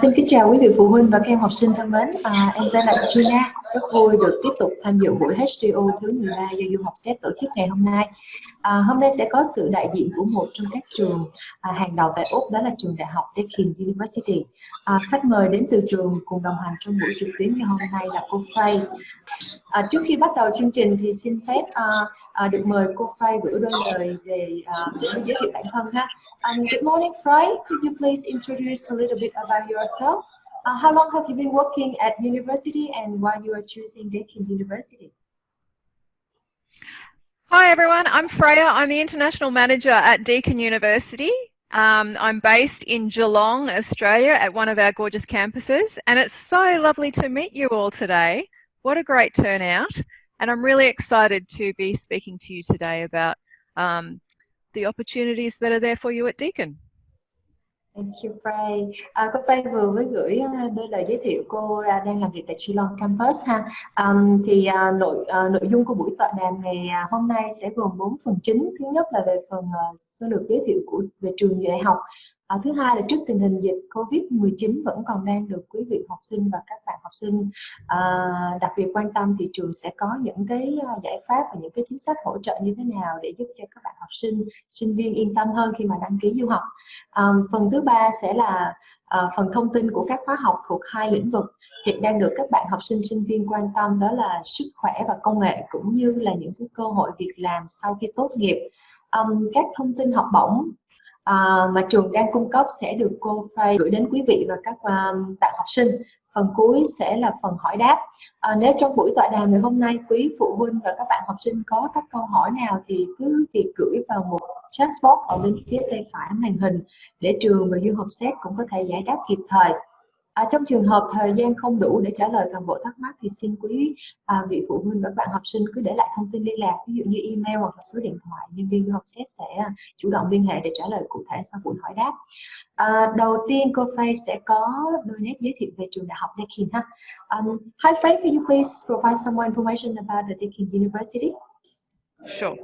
Xin kính chào quý vị phụ huynh và các em học sinh thân mến. Em tên là Gina, rất vui được tiếp tục tham dự buổi HDO thứ 13 do Du học SET tổ chức ngày hôm nay. Hôm nay sẽ có sự đại diện của một trong các trường hàng đầu tại Úc, đó là trường đại học Deakin University. Khách mời đến từ trường cùng đồng hành trong buổi trực tuyến ngày hôm nay là cô Faye. Trước khi bắt đầu chương trình thì xin phép được mời cô Faye gửi đôi lời về để giới thiệu bản thân ha. Good morning, Faye. Could you please introduce a little bit about yourself? How long have you been working at university and why you are choosing Deakin University? Hi everyone, I'm Freya. I'm the International Manager at Deakin University. I'm based in Geelong, Australia at one of our gorgeous campuses, and it's so lovely to meet you all today. What a great turnout, and I'm really excited to be speaking to you today about the opportunities that are there for you at Deakin. Thank you, Faye. Cô Faye vừa mới gửi đôi lời giới thiệu. Cô đang làm việc tại Geelong campus ha. Nội dung của buổi tọa đàm ngày hôm nay sẽ gồm 4 phần chính. Thứ nhất là về phần sơ lược giới thiệu về trường đại học. Thứ hai là trước tình hình dịch Covid-19 vẫn còn đang được quý vị học sinh và các bạn học sinh đặc biệt quan tâm, thì trường sẽ có những cái giải pháp và những cái chính sách hỗ trợ như thế nào để giúp cho các bạn học sinh, sinh viên yên tâm hơn khi mà đăng ký du học. Phần thứ ba sẽ là phần thông tin của các khóa học thuộc hai lĩnh vực hiện đang được các bạn học sinh, sinh viên quan tâm, đó là sức khỏe và công nghệ, cũng như là những cái cơ hội việc làm sau khi tốt nghiệp. Các thông tin học bổng mà trường đang cung cấp sẽ được cô Faye gửi đến quý vị và các bạn học sinh. Phần cuối sẽ là phần hỏi đáp. Nếu trong buổi tọa đàm ngày hôm nay quý phụ huynh và các bạn học sinh có các câu hỏi nào thì cứ việc gửi vào một chat box ở bên phía tay phải màn hình để trường và Du học SET cũng có thể giải đáp kịp thời. Trong trường hợp thời gian không đủ để trả lời toàn bộ thắc mắc thì xin quý vị phụ huynh và các bạn học sinh cứ để lại thông tin liên lạc, ví dụ như email hoặc là số điện thoại, nhân viên Du học SET sẽ chủ động liên hệ để trả lời cụ thể sau buổi hỏi đáp. Đầu tiên cô Faye sẽ có đôi nét giới thiệu về trường đại học Deakin ha. Hi Faye, could you please provide some more information about the Deakin University? Sure.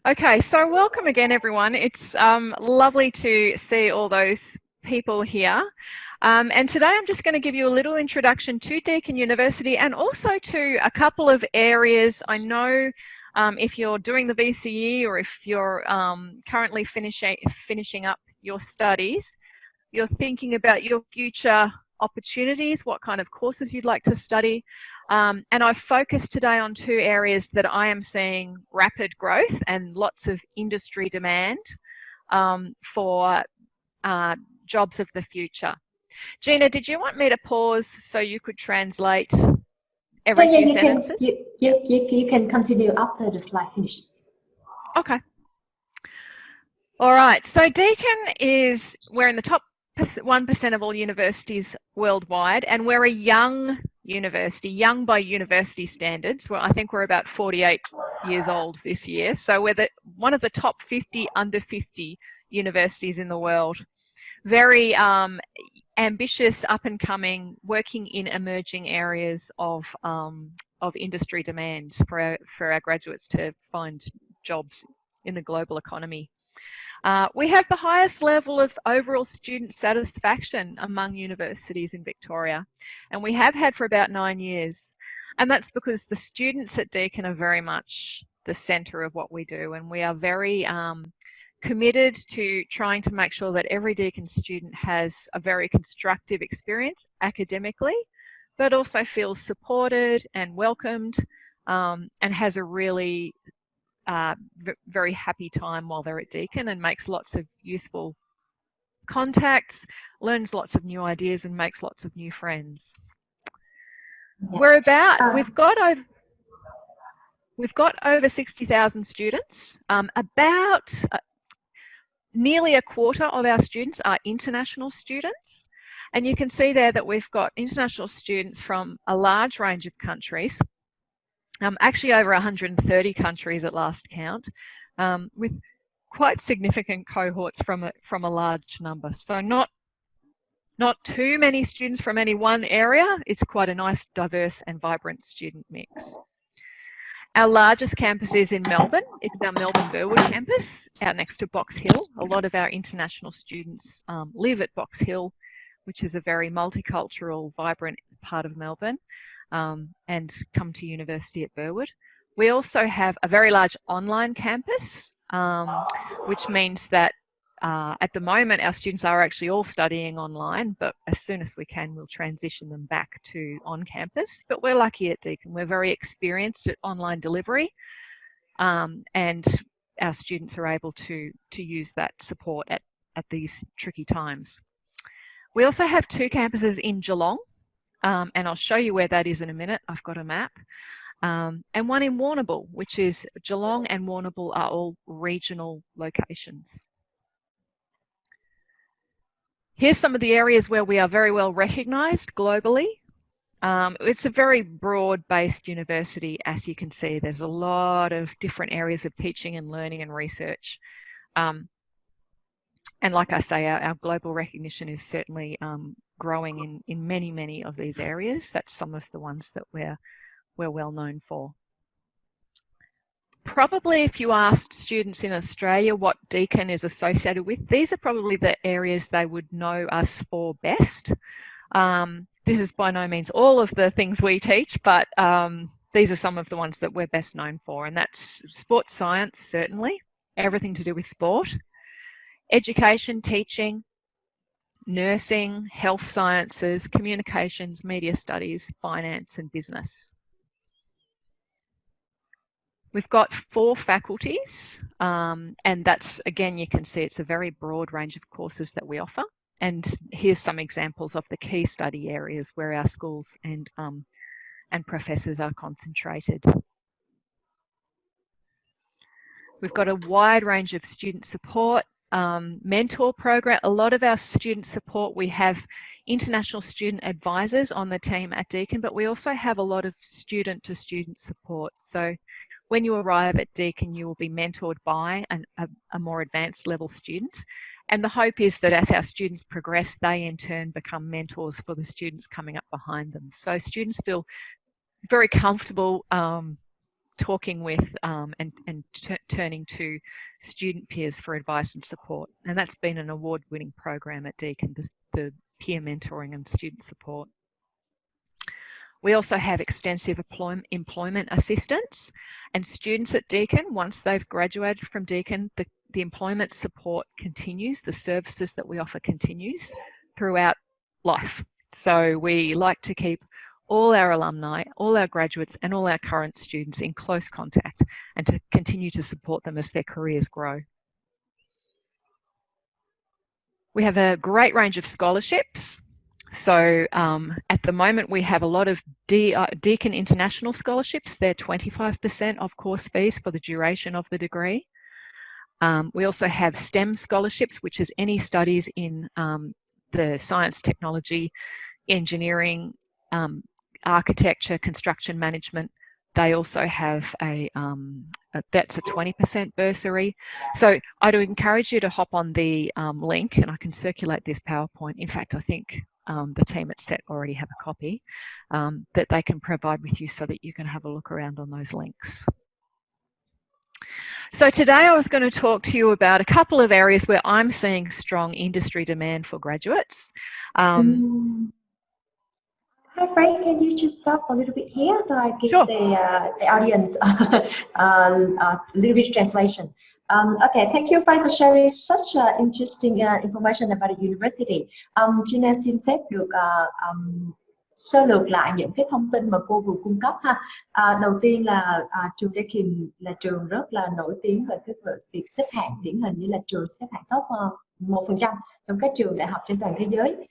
Okay, so welcome again everyone. It's lovely to see all those people here. And today I'm just going to give you a little introduction to Deakin University and also to a couple of areas. I know if you're doing the VCE or if you're currently finishing up your studies, you're thinking about your future opportunities, what kind of courses you'd like to study. And I've focused today on two areas that I am seeing rapid growth and lots of industry demand for jobs of the future. Gina, did you want me to pause so you could translate every few sentences? You can continue after the slide finished. Okay. All right. So Deakin we're in the top 1% of all universities worldwide, and we're a young university, young by university standards. Well, I think we're about 48 years old this year. So we're one of the top 50 under 50 universities in the world. Very ambitious, up and coming, working in emerging areas of industry demand for our graduates to find jobs in the global economy. We have the highest level of overall student satisfaction among universities in Victoria, and we have had for about 9 years. And that's because the students at Deakin are very much the centre of what we do, and we are very committed to trying to make sure that every Deakin student has a very constructive experience academically, but also feels supported and welcomed, and has a really very happy time while they're at Deakin, and makes lots of useful contacts, learns lots of new ideas, and makes lots of new friends. Yeah. We've got over 60,000 students. About nearly a quarter of our students are international students, and you can see there that we've got international students from a large range of countries, actually over 130 countries at last count, with quite significant cohorts from a large number. So not too many students from any one area. It's quite a nice, diverse and vibrant student mix. Our largest campus is in Melbourne. It's our Melbourne Burwood campus out next to Box Hill. A lot of our international students live at Box Hill, which is a very multicultural, vibrant part of Melbourne, and come to university at Burwood. We also have a very large online campus, which means that at the moment our students are actually all studying online, but as soon as we can we'll transition them back to on campus. But we're lucky at Deakin, we're very experienced at online delivery, and our students are able to use that support at these tricky times. We also have 2 campuses in Geelong, and I'll show you where that is in a minute. I've got a map. And one in Warrnambool, which is Geelong and Warrnambool are all regional locations. Here's some of the areas where we are very well recognised globally. It's a very broad-based university, as you can see. There's a lot of different areas of teaching and learning and research. And like I say, our global recognition is certainly growing in many, many of these areas. That's some of the ones that we're well known for. Probably if you asked students in Australia what Deakin is associated with, these are probably the areas they would know us for best. This is by no means all of the things we teach, but these are some of the ones that we're best known for, and that's sports science, certainly, everything to do with sport, education, teaching, nursing, health sciences, communications, media studies, finance and business. We've got 4 faculties, and that's, again, you can see it's a very broad range of courses that we offer. And here's some examples of the key study areas where our schools and professors are concentrated. We've got a wide range of student support, mentor program. A lot of our student support, we have international student advisors on the team at Deakin, but we also have a lot of student-to-student support. So when you arrive at Deakin, you will be mentored by a more advanced level student. And the hope is that as our students progress, they in turn become mentors for the students coming up behind them. So students feel very comfortable talking with and turning to student peers for advice and support. And that's been an award-winning program at Deakin, the peer mentoring and student support. We also have extensive employment assistance, and students at Deakin, once they've graduated from Deakin, the employment support continues, the services that we offer continues throughout life. So we like to keep all our alumni, all our graduates and all our current students in close contact and to continue to support them as their careers grow. We have a great range of scholarships. So at the moment we have a lot of Deakin International scholarships. They're 25% of course fees for the duration of the degree. We also have STEM scholarships, which is any studies in the science, technology, engineering, architecture, construction management. They also have that's a 20% bursary. So I'd encourage you to hop on the link, and I can circulate this PowerPoint. In fact, I think the team at SET already have a copy that they can provide with you so that you can have a look around on those links. So today I was going to talk to you about a couple of areas where I'm seeing strong industry demand for graduates. Hi, Frank, can you just stop a little bit here so I give Sure. the audience a little bit of translation. Okay, thank you, Frank, for sharing such interesting information about the university. Gina xin phép được sơ lược lại những cái thông tin mà cô vừa cung cấp ha. Đầu tiên là trường Deakin là trường rất là nổi tiếng về cái việc xếp hạng, điển hình như là trường xếp hạng top 1% trong các trường đại học trên toàn thế giới,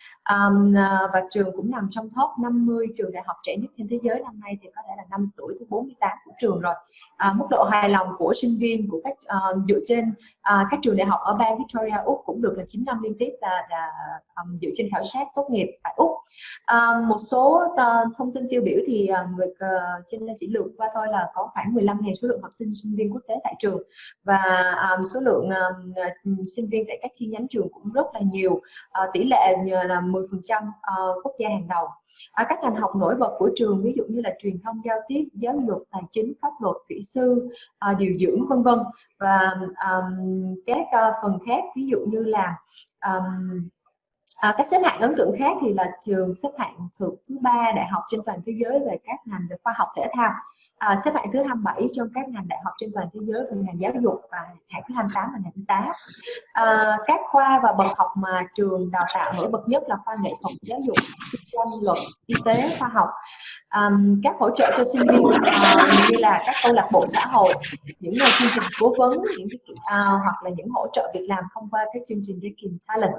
và trường cũng nằm trong top 50 trường đại học trẻ nhất trên thế giới. Năm nay thì có thể là năm tuổi thứ 48 của trường rồi. Mức độ hài lòng của sinh viên của các dựa trên các trường đại học ở bang Victoria, Úc cũng được là 9 năm liên tiếp là dựa trên khảo sát tốt nghiệp tại Úc. Một số thông tin tiêu biểu thì trên đây chỉ lược qua thôi, là có khoảng 15.000 số lượng học sinh sinh viên quốc tế tại trường, và số lượng sinh viên tại các chi nhánh trường cũng rất là nhiều, tỷ lệ là 10% quốc gia hàng đầu. Các ngành học nổi bật của trường ví dụ như là truyền thông giao tiếp, giáo dục, tài chính, pháp luật, kỹ sư, điều dưỡng, vân vân, và các phần khác ví dụ như là Các xếp hạng ấn tượng khác thì là trường xếp hạng thuộc thứ 3 đại học trên toàn thế giới về các ngành về khoa học thể thao, xếp hạng thứ 27 trong các ngành đại học trên toàn thế giới về ngành giáo dục, và hạng thứ 28 là ngành y tế. Các khoa và bậc học mà trường đào tạo nổi bật nhất là khoa nghệ thuật, giáo dục, kinh doanh, luật, y tế, khoa học. Các hỗ trợ cho sinh viên như là các câu lạc bộ xã hội, những chương trình cố vấn, những hoặc là những hỗ trợ việc làm thông qua các chương trình Working Talent.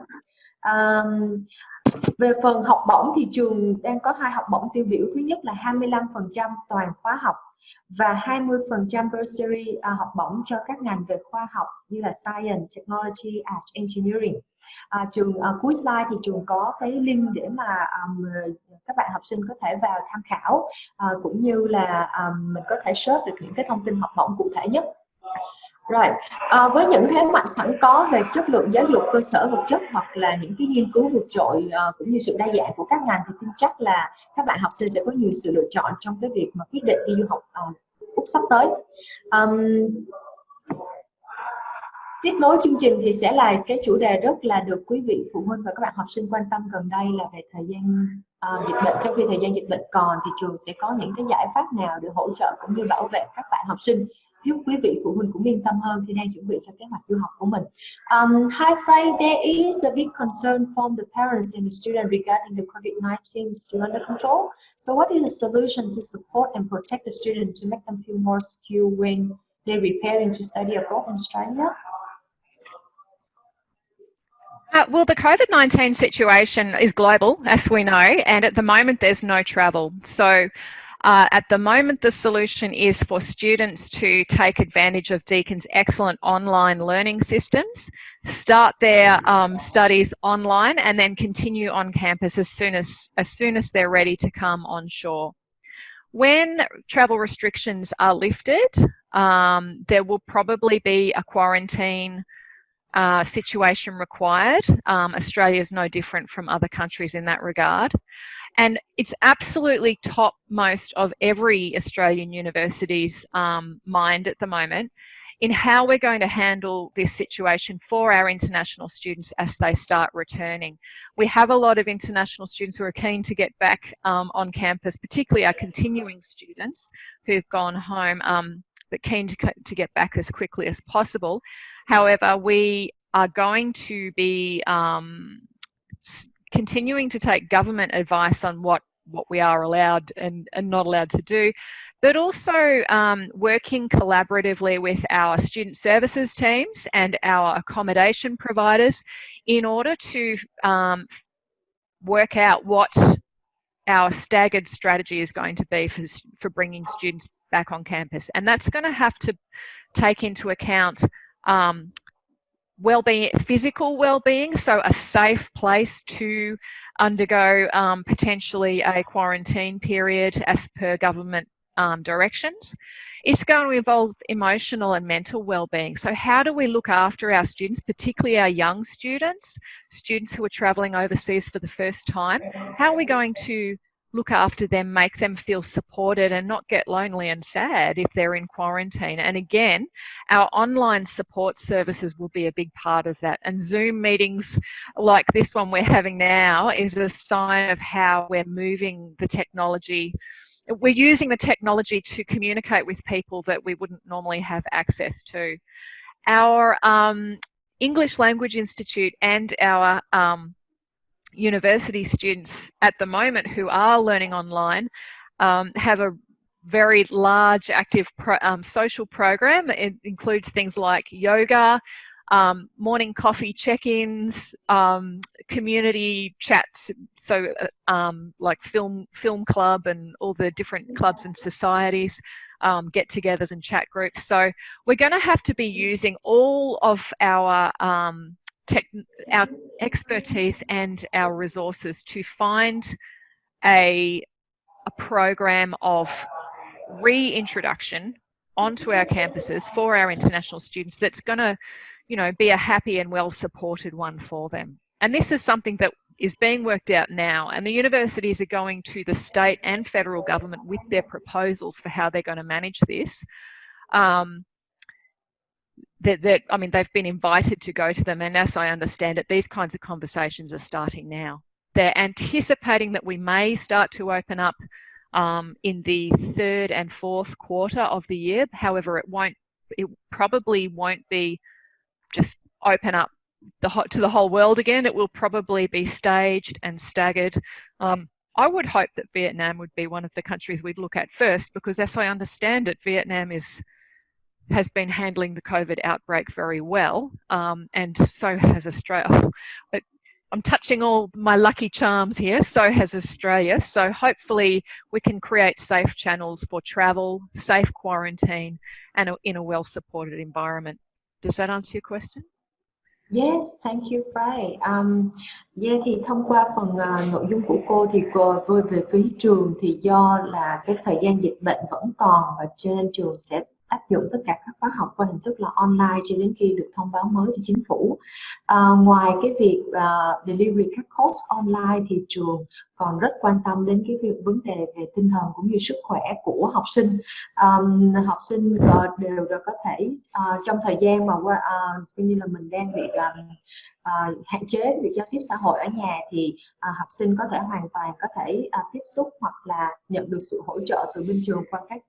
Về phần học bổng thì trường đang có 2 học bổng tiêu biểu. Thứ nhất là 25% toàn khóa học và 20% bursary học bổng cho các ngành về khoa học như là Science, Technology, Art, Engineering. Cuối slide thì trường có cái link để mà các bạn học sinh có thể vào tham khảo, cũng như là mình có thể search được những cái thông tin học bổng cụ thể nhất. Rồi, với những thế mạnh sẵn có về chất lượng giáo dục cơ sở vật chất hoặc là những cái nghiên cứu vượt trội cũng như sự đa dạng của các ngành, thì tin chắc là các bạn học sinh sẽ có nhiều sự lựa chọn trong cái việc mà quyết định đi du học Úc sắp tới. Tiếp nối chương trình thì sẽ là cái chủ đề rất là được quý vị phụ huynh và các bạn học sinh quan tâm gần đây là về thời gian dịch bệnh. Trong khi thời gian dịch bệnh còn thì trường sẽ có những cái giải pháp nào để hỗ trợ cũng như bảo vệ các bạn học sinh, giúp quý vị phụ huynh cũng yên tâm hơn khi đang chuẩn bị cho kế hoạch du học của mình. Hi Friday, there is a big concern from the parents and the student regarding the COVID-19 still under control. So what is the solution to support and protect the student to make them feel more secure when they're preparing to study abroad in Australia? Well, the COVID-19 situation is global, as we know, and at the moment there's no travel. So at the moment the solution is for students to take advantage of Deacon's excellent online learning systems, start their studies online, and then continue on campus as soon as they're ready to come on shore. When travel restrictions are lifted, there will probably be a quarantine situation required. Australia is no different from other countries in that regard. And it's absolutely topmost of every Australian university's mind at the moment in how we're going to handle this situation for our international students as they start returning. We have a lot of international students who are keen to get back on campus, particularly our continuing students who've gone home, but keen to get back as quickly as possible. However, we are going to be continuing to take government advice on what we are allowed and not allowed to do, but also working collaboratively with our student services teams and our accommodation providers in order to work out what our staggered strategy is going to be for bringing students back on campus. And that's going to have to take into account well-being, physical well-being, so a safe place to undergo potentially a quarantine period as per government directions. It's going to involve emotional and mental well-being. So how do we look after our students, particularly our young students who are travelling overseas for the first time? How are we going to look after them, make them feel supported and not get lonely and sad if they're in quarantine? And again, our online support services will be a big part of that. And Zoom meetings like this one we're having now is a sign of how we're moving the technology. We're using the technology to communicate with people that we wouldn't normally have access to. Our English Language Institute and our university students at the moment who are learning online have a very large active social program. It includes things like yoga, morning coffee check-ins, community chats, so like film club and all the different clubs and societies, get-togethers and chat groups. So we're going to have to be using all of our expertise and our resources to find a program of reintroduction onto our campuses for our international students that's going to, you know, be a happy and well supported one for them. And this is something that is being worked out now, and the universities are going to the state and federal government with their proposals for how they're going to manage this. I mean, they've been invited to go to them, and as I understand it, these kinds of conversations are starting now. They're anticipating that we may start to open up in the third and fourth quarter of the year. However, it probably won't be just open up to the whole world again. It will probably be staged and staggered. I would hope that Vietnam would be one of the countries we'd look at first, because as I understand it, Vietnam has been handling the COVID outbreak very well, and so has Australia. But I'm touching all my lucky charms here, so has Australia. So hopefully we can create safe channels for travel, safe quarantine, and in a well-supported environment. Does that answer your question? Yes, thank you, Fry. Yeah, thì thông qua phần nội dung của cô thì về phía trường thì do là cái thời gian dịch bệnh vẫn còn, và cho nên trường sẽ áp dụng tất cả các khóa học qua hình thức là online cho đến khi được thông báo mới từ chính phủ. Ngoài cái việc delivery các course online thì trường còn rất quan tâm đến cái vấn đề về tinh thần cũng như sức khỏe của học sinh. Học sinh đều có thể trong thời gian mà coi như là mình đang bị hạn chế việc giao tiếp xã hội ở nhà, thì học sinh có thể hoàn toàn có thể tiếp xúc hoặc là nhận được sự hỗ trợ từ bên trường qua các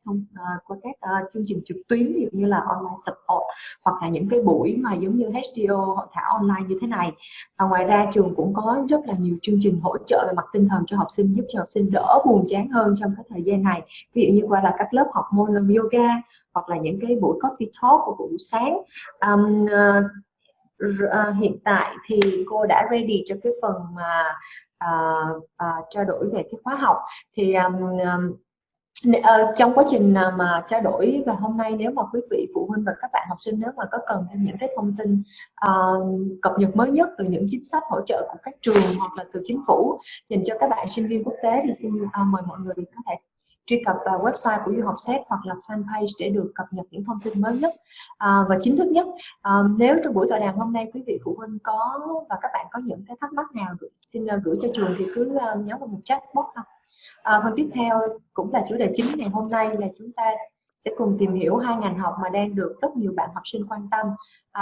chương trình trực tuyến, ví dụ như là online support, hoặc là những cái buổi mà giống như HDO hội thảo online như thế này. Ngoài ra trường cũng có rất là nhiều chương trình hỗ trợ về mặt tinh thần cho học sinh, giúp cho học sinh đỡ buồn chán hơn trong cái thời gian này, ví dụ như qua là các lớp học môn yoga, hoặc là những cái buổi coffee talk của buổi sáng. Hiện tại thì cô đã ready cho cái phần mà trao đổi về cái khóa học. Thì trong quá trình mà trao đổi và hôm nay, nếu mà quý vị phụ huynh và các bạn học sinh nếu mà có cần thêm những cái thông tin cập nhật mới nhất từ những chính sách hỗ trợ của các trường hoặc là từ chính phủ dành cho các bạn sinh viên quốc tế, thì xin mời mọi người có thể truy cập vào website của Du học SET hoặc là fanpage để được cập nhật những thông tin mới nhất và chính thức nhất. Nếu trong buổi tọa đàm hôm nay quý vị phụ huynh và các bạn có những cái thắc mắc nào xin gửi cho trường thì cứ nhấn vào một chat box ha. Phần tiếp theo cũng là chủ đề chính ngày hôm nay, là chúng ta sẽ cùng tìm hiểu hai ngành học mà đang được rất nhiều bạn học sinh quan tâm,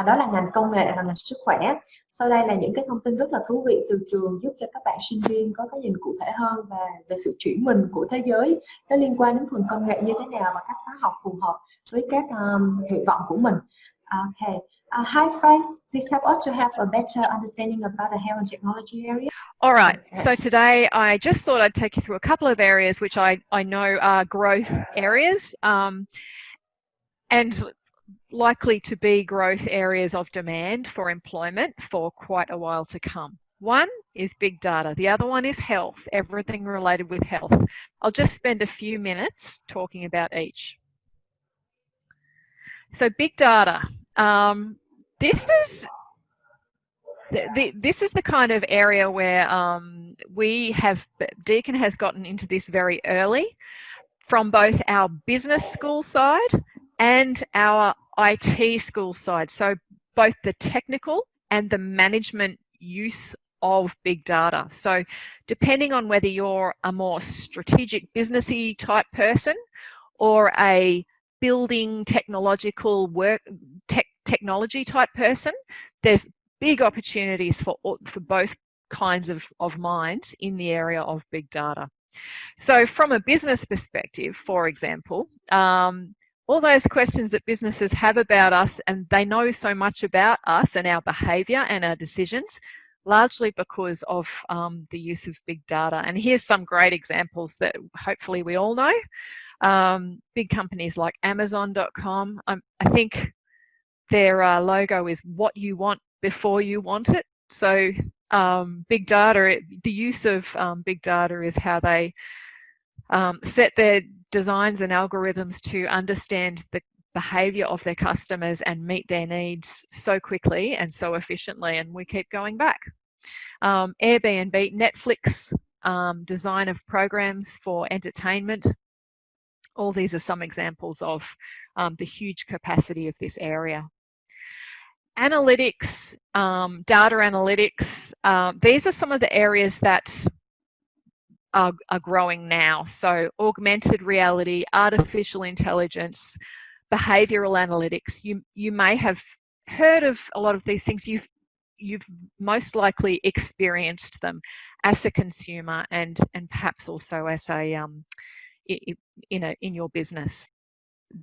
đó là ngành công nghệ và ngành sức khỏe. Sau đây là những cái thông tin rất là thú vị từ trường, giúp cho các bạn sinh viên có cái nhìn cụ thể hơn về sự chuyển mình của thế giới, nó liên quan đến phần công nghệ như thế nào và các khóa học phù hợp với các nguyện vọng của mình. Okay. Hi, friends. Please help us to have a better understanding about the health and technology area. All right. So today I just thought I'd take you through a couple of areas which I know are growth areas and likely to be growth areas of demand for employment for quite a while to come. One is big data. The other one is health, everything related with health. I'll just spend a few minutes talking about each. So big data. This is the kind of area where Deakin has gotten into this very early, from both our business school side and our IT school side. So both the technical and the management use of big data. So depending on whether you're a more strategic businessy type person or a building technological technology type person, there's big opportunities for both kinds of minds in the area of big data. So from a business perspective, for example, all those questions that businesses have about us, and they know so much about us and our behaviour and our decisions, largely because of the use of big data. And here's some great examples that hopefully we all know. Big companies like Amazon.com, I think their logo is what you want before you want it. So big data, the use of big data is how they set their designs and algorithms to understand the behavior of their customers and meet their needs so quickly and so efficiently, and we keep going back. Airbnb, Netflix, design of programs for entertainment. All these are some examples of the huge capacity of this area. Analytics, data analytics, these are some of the areas that are growing now. So augmented reality, artificial intelligence, behavioral analytics. You may have heard of a lot of these things. You've most likely experienced them as a consumer and perhaps also as a in your business.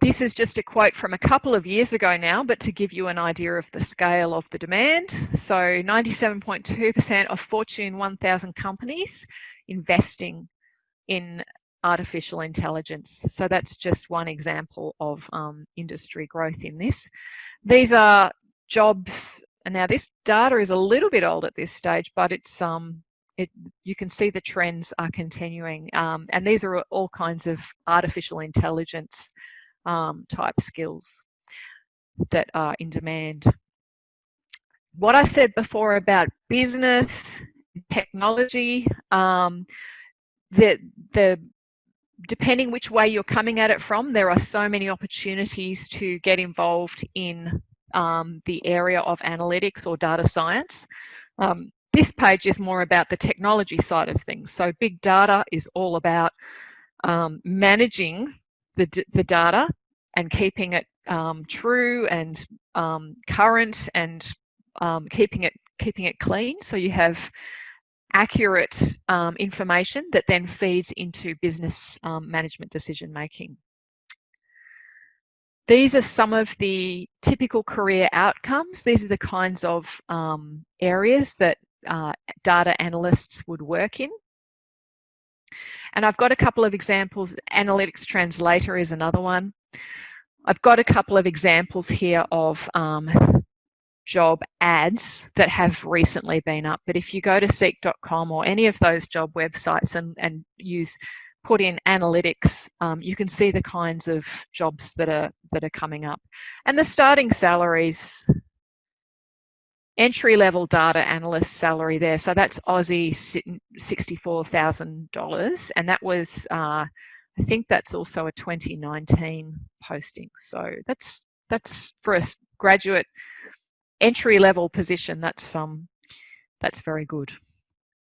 This is just a quote from a couple of years ago now, but to give you an idea of the scale of the demand. So 97.2% of Fortune 1000 companies investing in artificial intelligence. So that's just one example of industry growth in this. These are jobs, and now this data is a little bit old at this stage, but it's you can see the trends are continuing, and these are all kinds of artificial intelligence type skills that are in demand. What I said before about business, technology, depending which way you're coming at it from, there are so many opportunities to get involved in the area of analytics or data science. This page is more about the technology side of things. So big data is all about managing the data and keeping it true and current, and keeping it clean, so you have accurate information that then feeds into business management decision making. These are some of the typical career outcomes. These are the kinds of areas that data analysts would work in. And I've got a couple of examples. Analytics translator is another one. I've got a couple of examples here of job ads that have recently been up. But if you go to seek.com or any of those job websites and put in analytics, you can see the kinds of jobs that are coming up. And the starting salaries, entry-level data analyst salary there, so that's Aussie $64,000, and that was I think that's also a 2019 posting. So that's for a graduate entry-level position. That's very good.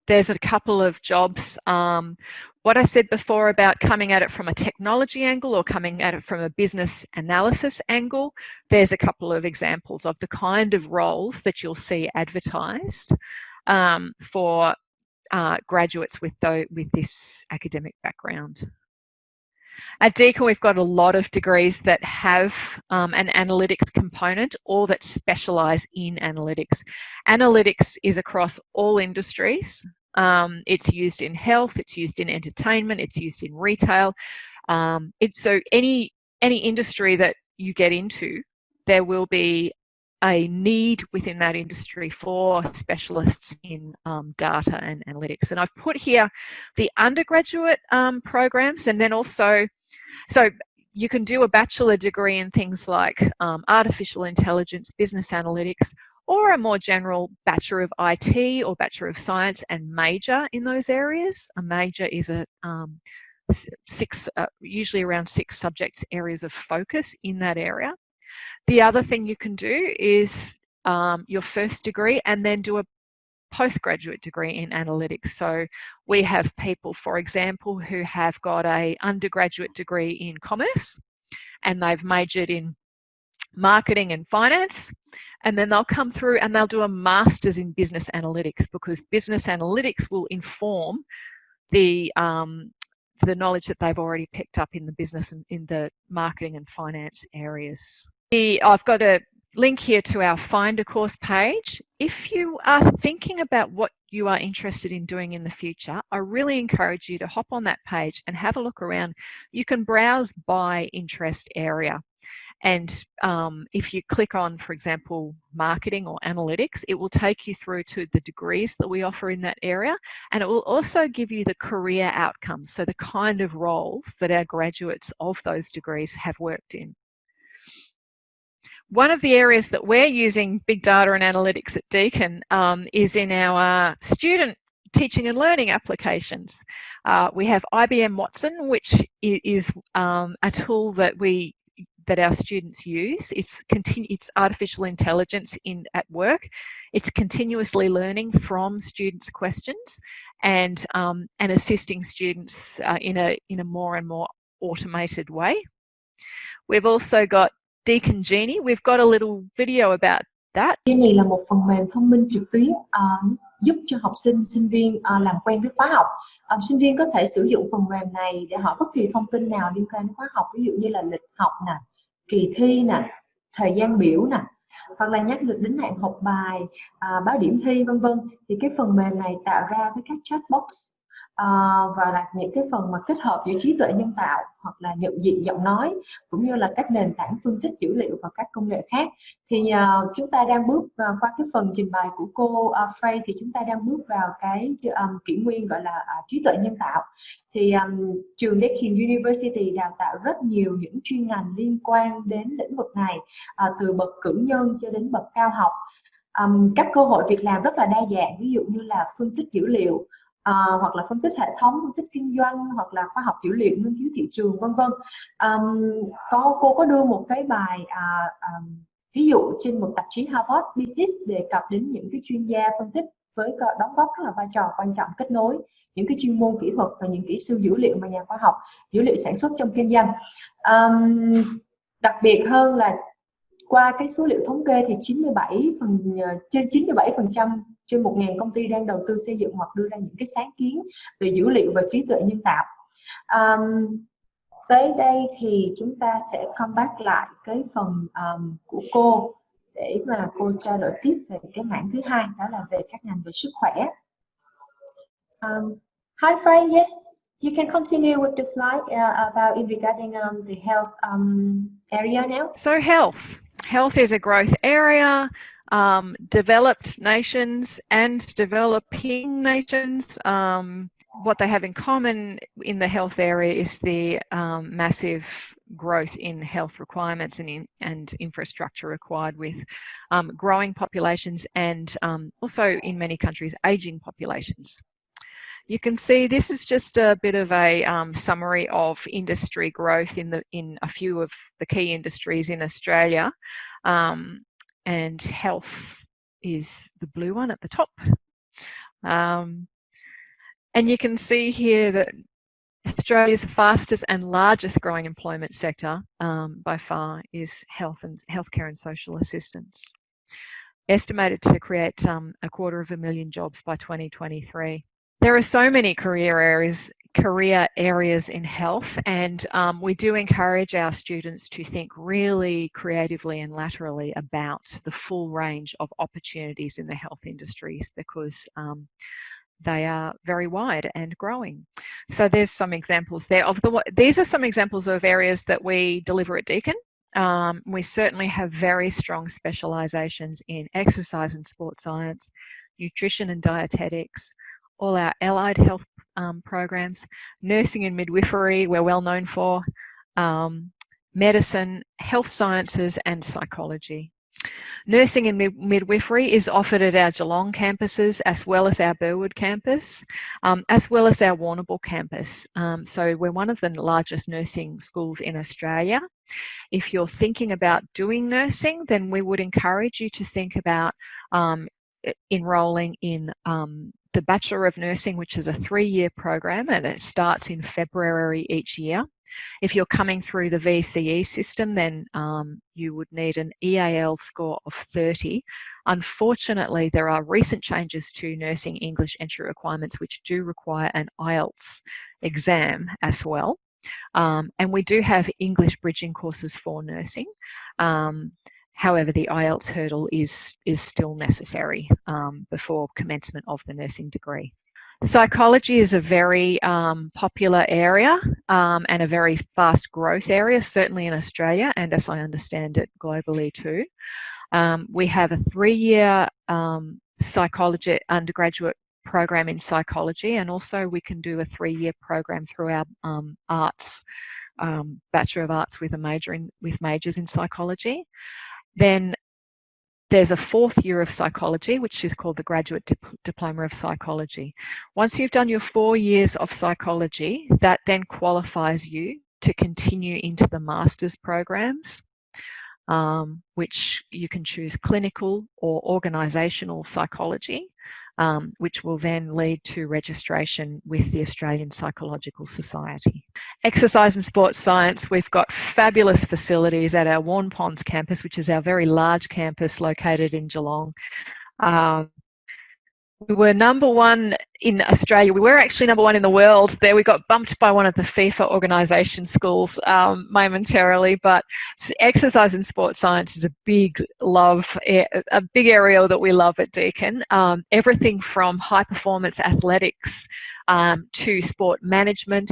There's a couple of jobs. What I said before about coming at it from a technology angle or coming at it from a business analysis angle, there's a couple of examples of the kind of roles that you'll see advertised for graduates with this academic background. At Deakin, we've got a lot of degrees that have an analytics component or that specialise in analytics. Analytics is across all industries. It's used in health, it's used in entertainment, it's used in retail. So any industry that you get into, there will be a need within that industry for specialists in data and analytics. And I've put here the undergraduate programs, and then also, so you can do a bachelor degree in things like artificial intelligence, business analytics, or a more general Bachelor of IT or Bachelor of Science and major in those areas. A major is a usually around 6 subjects, areas of focus in that area. The other thing you can do is your first degree and then do a postgraduate degree in analytics. So we have people, for example, who have got an undergraduate degree in commerce and they've majored in marketing and finance, and then they'll come through and they'll do a master's in business analytics, because business analytics will inform the knowledge that they've already picked up in the business and in the marketing and finance areas. I've got a link here to our Find a Course page. If you are thinking about what you are interested in doing in the future, I really encourage you to hop on that page and have a look around. You can browse by interest area. And if you click on, for example, marketing or analytics, it will take you through to the degrees that we offer in that area. And it will also give you the career outcomes, so the kind of roles that our graduates of those degrees have worked in. One of the areas that we're using big data and analytics at Deakin is in our student teaching and learning applications. We have IBM Watson, which is a tool that our students use. It's artificial intelligence at work. It's continuously learning from students' questions and assisting students in a more and more automated way. We've also got Deacon Genie. We've got a little video about that. Genie là một phần mềm thông minh trực tuyến giúp cho học sinh, sinh viên làm quen với khóa học. Sinh viên có thể sử dụng phần mềm này để hỏi bất kỳ thông tin nào liên quan đến khóa học, ví dụ như là lịch học nè, kỳ thi nè, thời gian biểu nè, hoặc là nhắc lịch đến hạn học bài, báo điểm thi, vân vân. Thì cái phần mềm này tạo ra với các chatbox và là những cái phần mà kết hợp giữa trí tuệ nhân tạo hoặc là nhận diện giọng nói, cũng như là các nền tảng phân tích dữ liệu và các công nghệ khác. Thì chúng ta đang bước qua cái phần trình bày của cô Frey, thì chúng ta đang bước vào cái kỷ nguyên gọi là trí tuệ nhân tạo. Thì trường Deakin University đào tạo rất nhiều những chuyên ngành liên quan đến lĩnh vực này, từ bậc cử nhân cho đến bậc cao học. Các cơ hội việc làm rất là đa dạng, ví dụ như là phân tích dữ liệu, hoặc là phân tích hệ thống, phân tích kinh doanh, hoặc là khoa học dữ liệu, nghiên cứu thị trường, vân vân. Cô có đưa một cái bài ví dụ trên một tạp chí Harvard Business đề cập đến những cái chuyên gia phân tích với đóng góp rất là vai trò quan trọng kết nối những cái chuyên môn kỹ thuật và những kỹ sư dữ liệu mà nhà khoa học dữ liệu sản xuất trong kinh doanh. Đặc biệt hơn là qua cái số liệu thống kê thì trên 97% trên 1.000 công ty đang đầu tư xây dựng hoặc đưa ra những cái sáng kiến về dữ liệu và trí tuệ nhân tạo. Tới đây thì chúng ta sẽ come back lại cái phần của cô để mà cô trao đổi tiếp về cái mảng thứ hai, đó là về các ngành về sức khỏe. Hi Frey, yes, you can continue with the slide about regarding the health area now. So health is a growth area. Developed nations and developing nations, what they have in common in the health area is the massive growth in health requirements and infrastructure required with growing populations and also in many countries aging populations. You can see this is just a bit of a summary of industry growth in a few of the key industries in Australia. And health is the blue one at the top. And you can see here that Australia's fastest and largest growing employment sector by far is healthcare and social assistance, estimated to create 250,000 jobs by 2023. There are so many career areas in health, and we do encourage our students to think really creatively and laterally about the full range of opportunities in the health industries, because they are very wide and growing. So there's some examples there these are some examples of areas that we deliver at Deakin. We certainly have very strong specialisations in exercise and sports science, nutrition and dietetics, all our allied health programs, nursing and midwifery we're well known for, medicine, health sciences and psychology. Nursing and midwifery is offered at our Geelong campuses as well as our Burwood campus, as well as our Warrnambool campus. So we're one of the largest nursing schools in Australia. If you're thinking about doing nursing, then we would encourage you to think about enrolling in the Bachelor of Nursing, which is a 3-year program, and it starts in February each year. If you're coming through the VCE system, then you would need an EAL score of 30. Unfortunately, there are recent changes to nursing English entry requirements which do require an IELTS exam as well. And we do have English bridging courses for nursing. However, the IELTS hurdle is still necessary before commencement of the nursing degree. Psychology is a very popular area and a very fast growth area, certainly in Australia, and as I understand it, globally too. We have a 3-year psychology undergraduate program in psychology, and also we can do a 3-year program through our arts, Bachelor of Arts with majors in psychology. Then there's a 4th year of psychology, which is called the Graduate Diploma of Psychology. Once you've done your 4 years of psychology, that then qualifies you to continue into the master's programs, which you can choose clinical or organisational psychology, which will then lead to registration with the Australian Psychological Society. Exercise and sports science, we've got fabulous facilities at our Warn Ponds campus, which is our very large campus located in Geelong. We were #1 in Australia. We were actually #1 in the world there. We got bumped by one of the FIFA organisation schools momentarily, but exercise and sports science is a big area that we love at Deakin. Everything from high performance athletics to sport management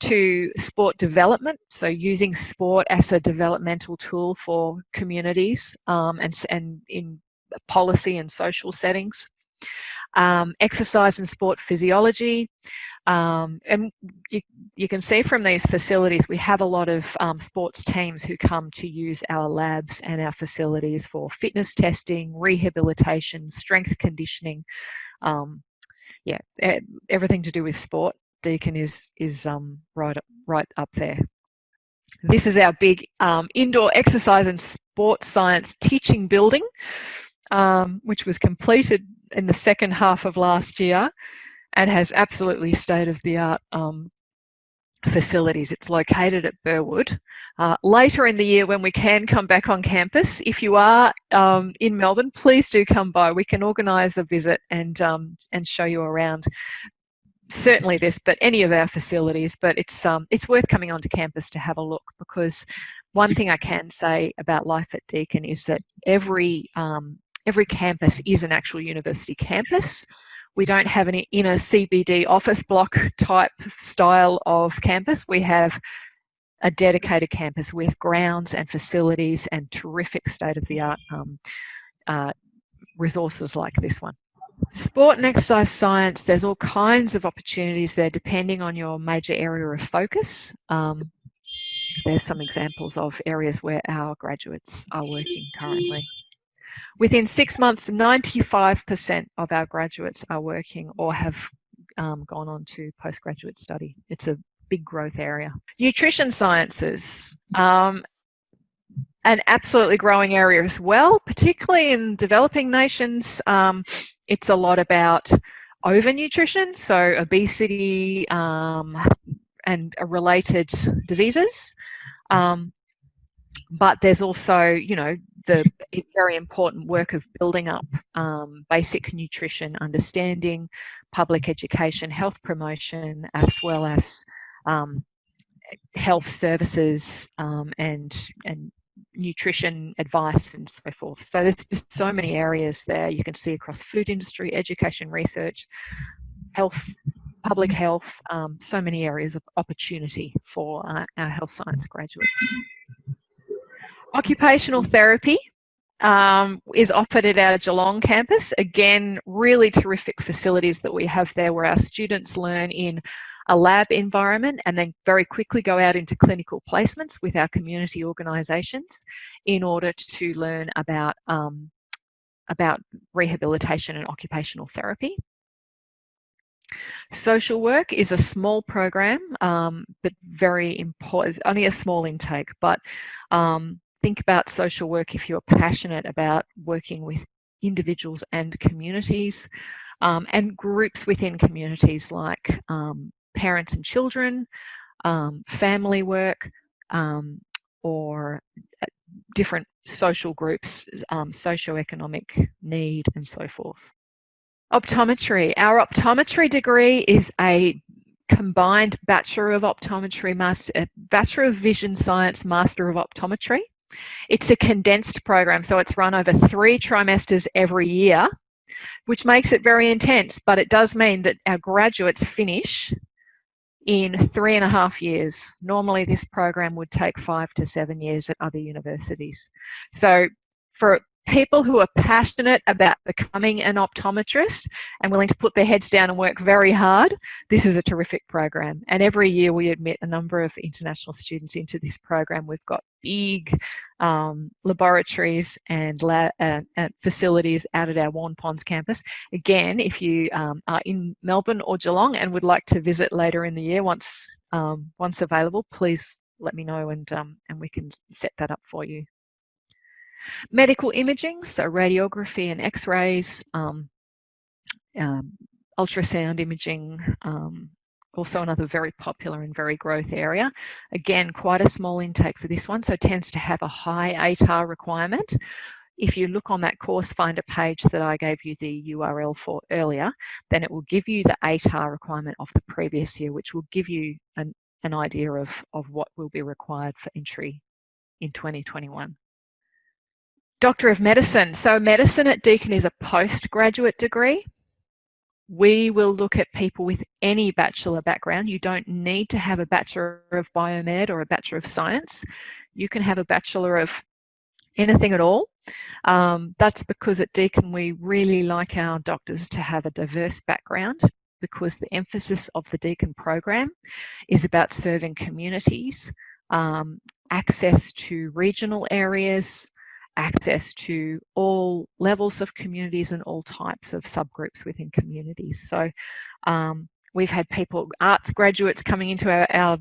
to sport development, so using sport as a developmental tool for communities and in policy and social settings. Exercise and sport physiology, and you can see from these facilities we have a lot of sports teams who come to use our labs and our facilities for fitness testing, rehabilitation, strength conditioning, everything to do with sport. Deakin is right up there. This is our big indoor exercise and sports science teaching building, which was completed in the second half of last year and has absolutely state-of-the-art facilities. It's located at Burwood. Later in the year, when we can come back on campus, if you are in Melbourne, please do come by. We can organise a visit and show you around. Certainly this, but any of our facilities. But it's worth coming onto campus to have a look, because one thing I can say about life at Deakin is that every campus is an actual university campus. We don't have any inner CBD office block type style of campus. We have a dedicated campus with grounds and facilities and terrific state-of-the-art resources like this one. Sport and exercise science, there's all kinds of opportunities there depending on your major area of focus. There's some examples of areas where our graduates are working currently. Within 6 months, 95% of our graduates are working or have gone on to postgraduate study. It's a big growth area. Nutrition sciences, an absolutely growing area as well, particularly in developing nations. It's a lot about overnutrition, so obesity and related diseases. But there's also, the very important work of building up basic nutrition understanding, public education, health promotion, as well as health services and nutrition advice and so forth. So there's just so many areas there you can see across food industry, education, research, health, public health, so many areas of opportunity for our health science graduates. Occupational therapy is offered at our Geelong campus. Again, really terrific facilities that we have there where our students learn in a lab environment and then very quickly go out into clinical placements with our community organisations in order to learn about rehabilitation and occupational therapy. Social work is a small program, but very important. It's only a small intake, but think about social work if you're passionate about working with individuals and communities and groups within communities like parents and children, family work, or different social groups, socioeconomic need and so forth. Optometry. Our optometry degree is a combined Bachelor of Optometry, Bachelor of Vision Science, Master of Optometry. It's a condensed program, so it's run over 3 trimesters every year, which makes it very intense, but it does mean that our graduates finish in 3.5 years. Normally this program would take 5 to 7 years at other universities. So for people who are passionate about becoming an optometrist and willing to put their heads down and work very hard, this is a terrific program. And every year we admit a number of international students into this program. We've got big laboratories and facilities out at our Warn Ponds campus. Again, if you are in Melbourne or Geelong and would like to visit later in the year, once available, please let me know and we can set that up for you. Medical imaging, so radiography and x-rays, ultrasound imaging, also another very popular and very growth area. Again, quite a small intake for this one, so tends to have a high ATAR requirement. If you look on that course finder page that I gave you the URL for earlier, then it will give you the ATAR requirement of the previous year, which will give you an idea of what will be required for entry in 2021. Doctor of Medicine. So medicine at Deakin is a postgraduate degree. We will look at people with any bachelor background. You don't need to have a Bachelor of Biomed or a Bachelor of Science. You can have a Bachelor of anything at all. That's because at Deakin we really like our doctors to have a diverse background, because the emphasis of the Deakin program is about serving communities, access to regional areas, access to all levels of communities and all types of subgroups within communities. So we've had people, arts graduates, coming into our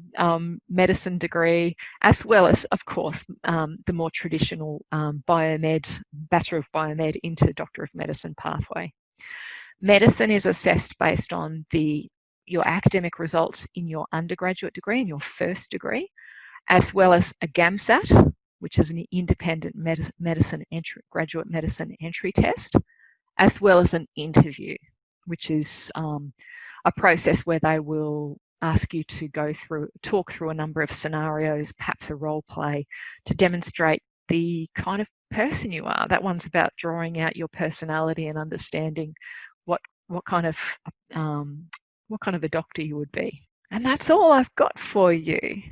medicine degree, as well as, of course, the more traditional biomed, Bachelor of Biomed into Doctor of Medicine pathway. Medicine is assessed based on your academic results in your undergraduate degree, in your first degree, as well as a GAMSAT, which is an independent graduate medicine entry test, as well as an interview, which is a process where they will ask you to talk through a number of scenarios, perhaps a role play, to demonstrate the kind of person you are. That one's about drawing out your personality and understanding what kind of a doctor you would be. And that's all I've got for you.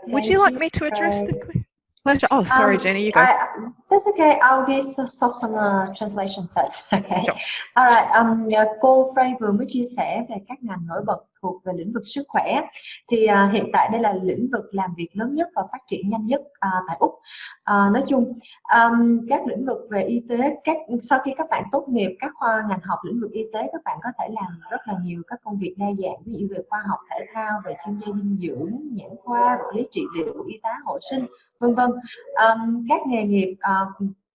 Would you like me to address the question? Oh, sorry, Jenny, you go. That's okay. I'll do some translation first. Okay. Sure. Alright, cô Frey vừa mới chia sẻ về các ngành nổi bật thuộc về lĩnh vực sức khỏe. Thì hiện tại đây là lĩnh vực làm việc lớn nhất và phát triển nhanh nhất tại Úc. Nói chung, các lĩnh vực về y tế, sau khi các bạn tốt nghiệp các khoa ngành học lĩnh vực y tế, các bạn có thể làm rất là nhiều các công việc đa dạng, ví dụ về khoa học thể thao, về chuyên gia dinh dưỡng, nhãn khoa, vật lý trị liệu, y tá hộ sinh, vân vân. Các nghề nghiệp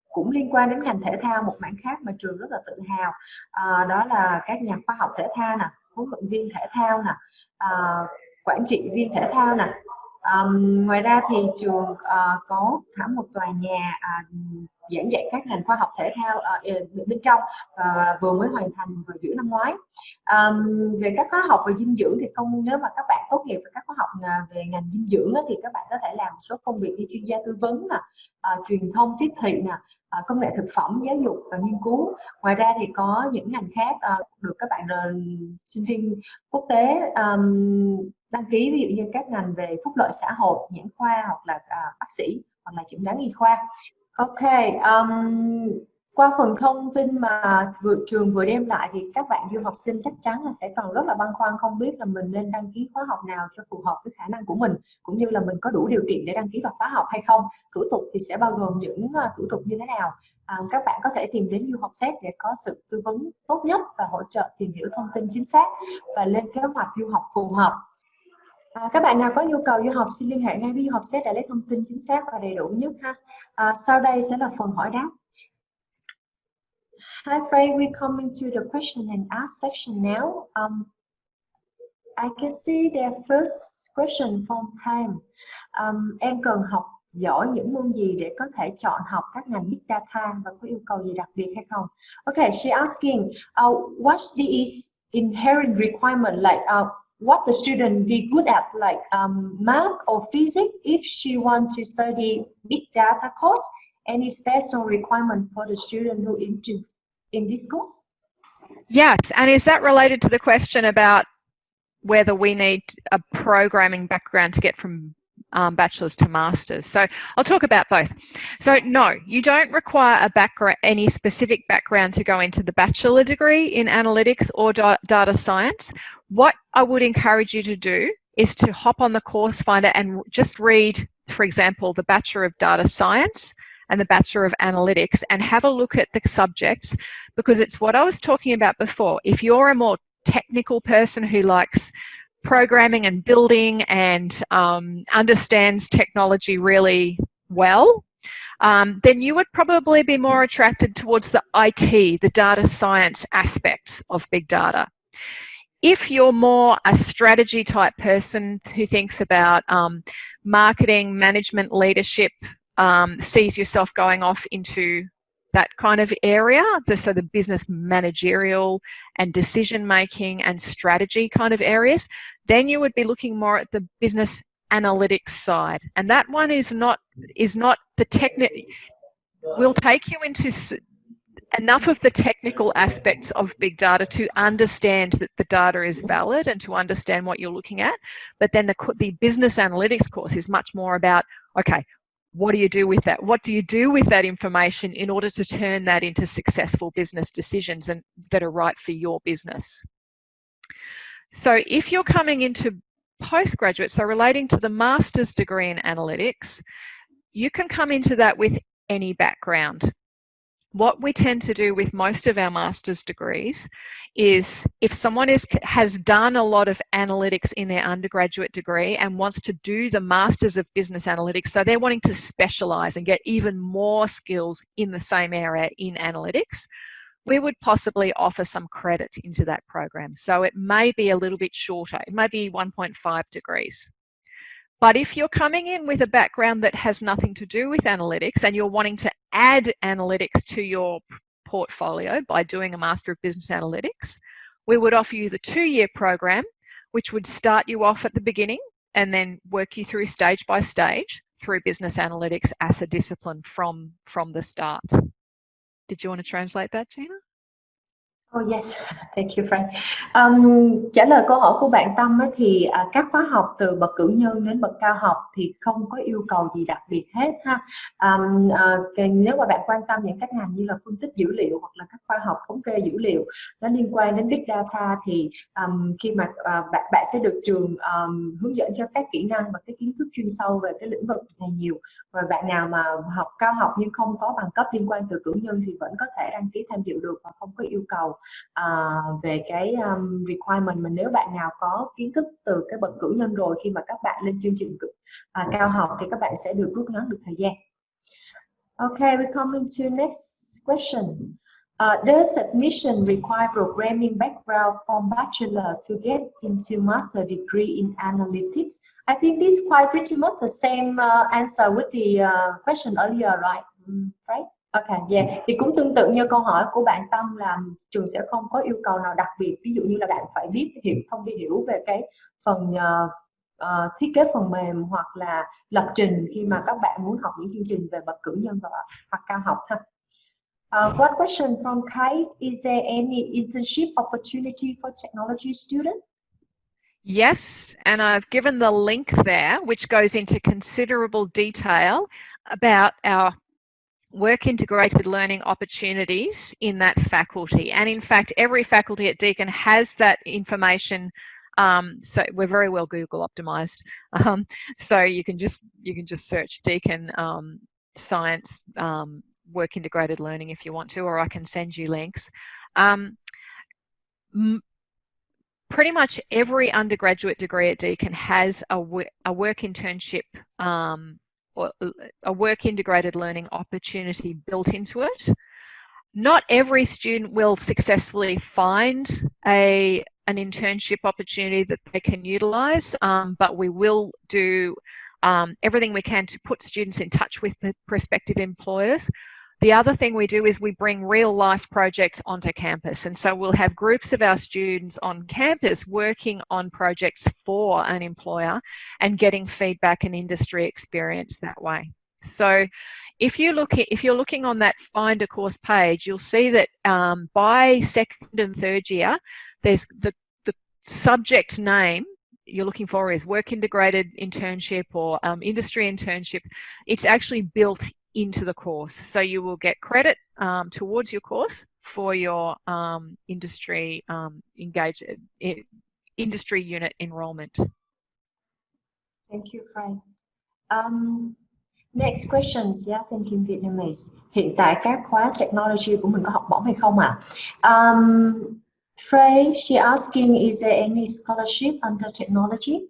cũng liên quan đến ngành thể thao, một mảng khác mà trường rất là tự hào, đó là các nhà khoa học thể thao nè, huấn luyện viên thể thao nè, quản trị viên thể thao nè. Ngoài ra thì trường có hẳn một tòa nhà giảng dạy các ngành khoa học thể thao bên trong, vừa mới hoàn thành vào giữa năm ngoái. Về các khóa học về dinh dưỡng thì nếu mà các bạn tốt nghiệp về các khóa học về ngành dinh dưỡng thì các bạn có thể làm một số công việc như chuyên gia tư vấn nè, truyền thông tiếp thị nè, công nghệ thực phẩm, giáo dục và nghiên cứu. Ngoài ra thì có những ngành khác được các bạn sinh viên quốc tế đăng ký, ví dụ như các ngành về phúc lợi xã hội, nhãn khoa, hoặc là bác sĩ, hoặc là chẩn đoán y khoa. Ok, qua phần thông tin mà trường vừa đem lại thì các bạn du học sinh chắc chắn là sẽ còn rất là băn khoăn, không biết là mình nên đăng ký khóa học nào cho phù hợp với khả năng của mình, cũng như là mình có đủ điều kiện để đăng ký vào khóa học hay không. Thủ tục thì sẽ bao gồm những thủ tục như thế nào. Các bạn có thể tìm đến du học SET để có sự tư vấn tốt nhất và hỗ trợ tìm hiểu thông tin chính xác và lên kế hoạch du học phù hợp. Các bạn nào có nhu cầu du học xin liên hệ ngay với du học SET để lấy thông tin chính xác và đầy đủ nhất ha. Sau đây sẽ là phần hỏi đáp. Hi Frey, we're coming to the question and ask section now. I can see their first question from time. Em cần học giỏi những môn gì để có thể chọn học các ngành Big Data và có yêu cầu gì đặc biệt hay không? Okay, she asking, what these inherent requirement, like what the student be good at, like math or physics, if she want to study Big Data course? Any special requirement for the student who interested in this course? Yes, and is that related to the question about whether we need a programming background to get from bachelor's to master's? So I'll talk about both. So no, you don't require any specific background to go into the bachelor degree in analytics or data science. What I would encourage you to do is to hop on the course finder and just read, for example, the Bachelor of Data Science and the Bachelor of Analytics, and have a look at the subjects, because it's what I was talking about before. If you're a more technical person who likes programming and building and understands technology really well, then you would probably be more attracted towards the IT, the data science aspects of big data. If you're more a strategy type person who thinks about marketing, management, leadership, sees yourself going off into that kind of area, so the business managerial and decision making and strategy kind of areas, then you would be looking more at the business analytics side. And that one is not the technical, will take you into enough of the technical aspects of big data to understand that the data is valid and to understand what you're looking at. But then the business analytics course is much more about, okay, what do you do with that? What do you do with that information in order to turn that into successful business decisions and that are right for your business? So if you're coming into postgraduate, so relating to the master's degree in analytics, you can come into that with any background. What we tend to do with most of our master's degrees is if someone has done a lot of analytics in their undergraduate degree and wants to do the Masters of Business Analytics, so they're wanting to specialise and get even more skills in the same area in analytics, we would possibly offer some credit into that program. So it may be a little bit shorter. It may be 1.5 degrees. But if you're coming in with a background that has nothing to do with analytics and you're wanting to add analytics to your portfolio by doing a Master of Business Analytics, we would offer you the 2-year program, which would start you off at the beginning and then work you through stage by stage through business analytics as a discipline from the start. Did you want to translate that, Gina? Oh yes, thank you Frank. Trả lời câu hỏi của bạn Tâm ấy, thì các khóa học từ bậc cử nhân đến bậc cao học thì không có yêu cầu gì đặc biệt hết ha. Nếu mà bạn quan tâm những các ngành như là phân tích dữ liệu hoặc là các khoa học thống kê dữ liệu nó liên quan đến big data thì khi mà bạn sẽ được trường hướng dẫn cho các kỹ năng và cái kiến thức chuyên sâu về cái lĩnh vực này nhiều. Và bạn nào mà học cao học nhưng không có bằng cấp liên quan từ cử nhân thì vẫn có thể đăng ký tham dự được và không có yêu cầu về cái requirement. Mà nếu bạn nào có kiến thức từ cái bậc cử nhân rồi, khi mà các bạn lên chương trình cao học thì các bạn sẽ được rút ngắn được thời gian. Okay, we come into next question. Does admission require programming background from bachelor to get into master degree in analytics? I think this is quite pretty much the same answer with the question earlier, right? Right? Okay, yeah. Thì cũng tương tự như câu hỏi của bạn Tâm là trường sẽ không có yêu cầu nào đặc biệt. Ví dụ như là bạn phải biết hiểu về cái phần thiết kế phần mềm hoặc là lập trình khi mà các bạn muốn học những chương trình về bậc cử nhân hoặc cao học ha. One question from Kai: is there any internship opportunity for technology students? Yes, and I've given the link there, which goes into considerable detail about our work integrated learning opportunities in that faculty. And in fact, every faculty at Deakin has that information. So we're very well Google optimized. So you can just search Deakin Science work integrated learning if you want to, or I can send you links. Pretty much every undergraduate degree at Deakin has a work internship or a work integrated learning opportunity built into it. Not every student will successfully find an internship opportunity that they can utilize, but we will do everything we can to put students in touch with the prospective employers. The other thing we do is we bring real life projects onto campus, and so we'll have groups of our students on campus working on projects for an employer and getting feedback and industry experience that way. So if you're looking on that find a course page, you'll see that by second and third year, there's the subject name you're looking for is work integrated internship or industry internship. It's actually built into the course, so you will get credit towards your course for your industry industry unit enrollment. Thank you, Frank. Next questions. Yes, in Vietnamese. Hiện tại các khóa technology của mình có học bổng hay không ạ? Frey, she asking, is there any scholarship under technology?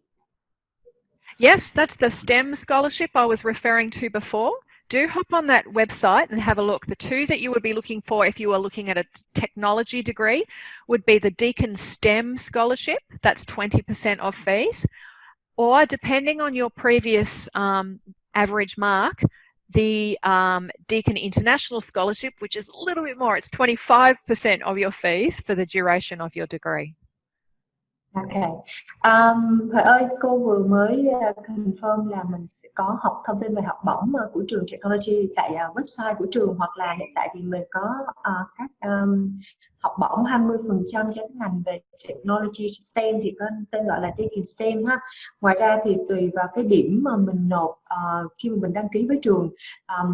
Yes, that's the STEM scholarship I was referring to before. do hop on that website and have a look. The two that you would be looking for if you were looking at a technology degree would be the Deakin STEM scholarship. That's 20% off fees. Or depending on your previous average mark, the Deakin International Scholarship, which is a little bit more, it's 25% of your fees for the duration of your degree. Ok. Huệ ơi, cô vừa mới confirm là mình sẽ có học thông tin về học bổng của trường Technology tại website của trường, hoặc là hiện tại thì mình có các học bổng 20% cho các ngành về Technology STEM thì có tên gọi là Deakin STEM ha. Ngoài ra thì tùy vào cái điểm mà mình nộp khi mà mình đăng ký với trường,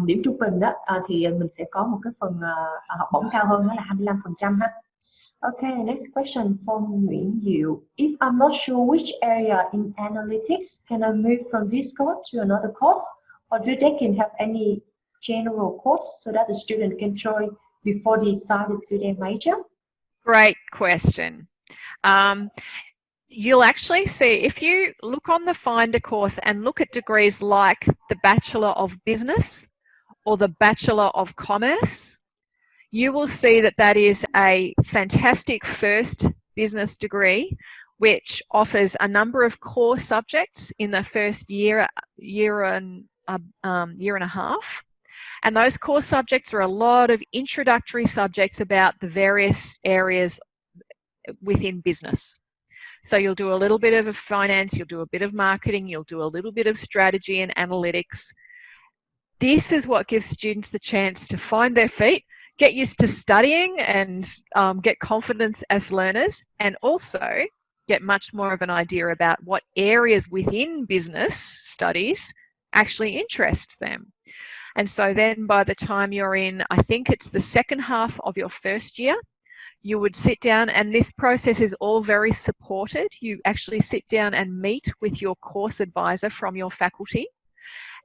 điểm trung bình đó thì mình sẽ có một cái phần học bổng cao hơn, đó là 25% ha. Okay, next question from Nguyễn Diệu. If I'm not sure which area in analytics, can I move from this course to another course? Or do they can have any general course so that the student can join before they decided to their major? Great question. You'll actually see, if you look on the Finder course and look at degrees like the Bachelor of Business or the Bachelor of Commerce, you will see that that is a fantastic first business degree which offers a number of core subjects in the first year and a half. And those core subjects are a lot of introductory subjects about the various areas within business. So you'll do a little bit of finance, you'll do a bit of marketing, you'll do a little bit of strategy and analytics. This is what gives students the chance to find their feet, get used to studying and get confidence as learners, and also get much more of an idea about what areas within business studies actually interest them. And so then by the time you're in, I think it's the second half of your first year, you would sit down, and this process is all very supported. You actually sit down and meet with your course advisor from your faculty.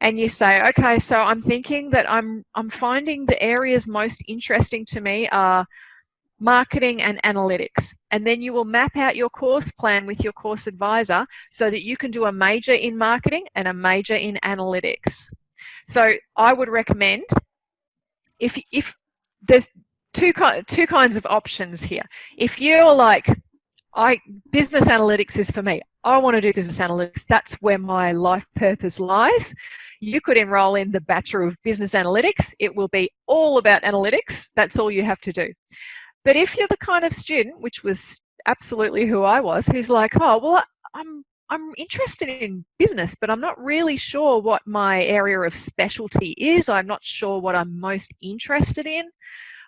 And you say, okay, so I'm thinking that I'm finding the areas most interesting to me are marketing and analytics. And then you will map out your course plan with your course advisor so that you can do a major in marketing and a major in analytics. So I would recommend, if there's two kinds of options here. If you're like, business analytics is for me, I want to do business analytics, that's where my life purpose lies, you could enroll in the Bachelor of Business Analytics. It will be all about analytics. That's all you have to do. But if you're the kind of student, which was absolutely who I was, who's like, oh, well, I'm interested in business, but I'm not really sure what my area of specialty is. I'm not sure what I'm most interested in.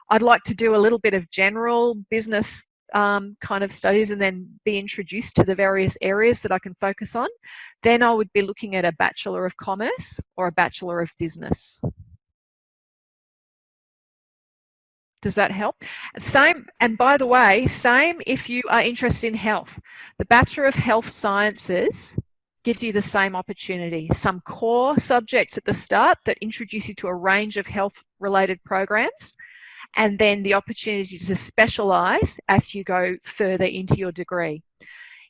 I'd like to do a little bit of general business kind of studies and then be introduced to the various areas that I can focus on. Then I would be looking at a Bachelor of Commerce or a Bachelor of Business. Does that help? Same, and by the way, same if you are interested in health. The Bachelor of Health Sciences gives you the same opportunity. Some core subjects at the start that introduce you to a range of health-related programs, and then the opportunity to specialise as you go further into your degree.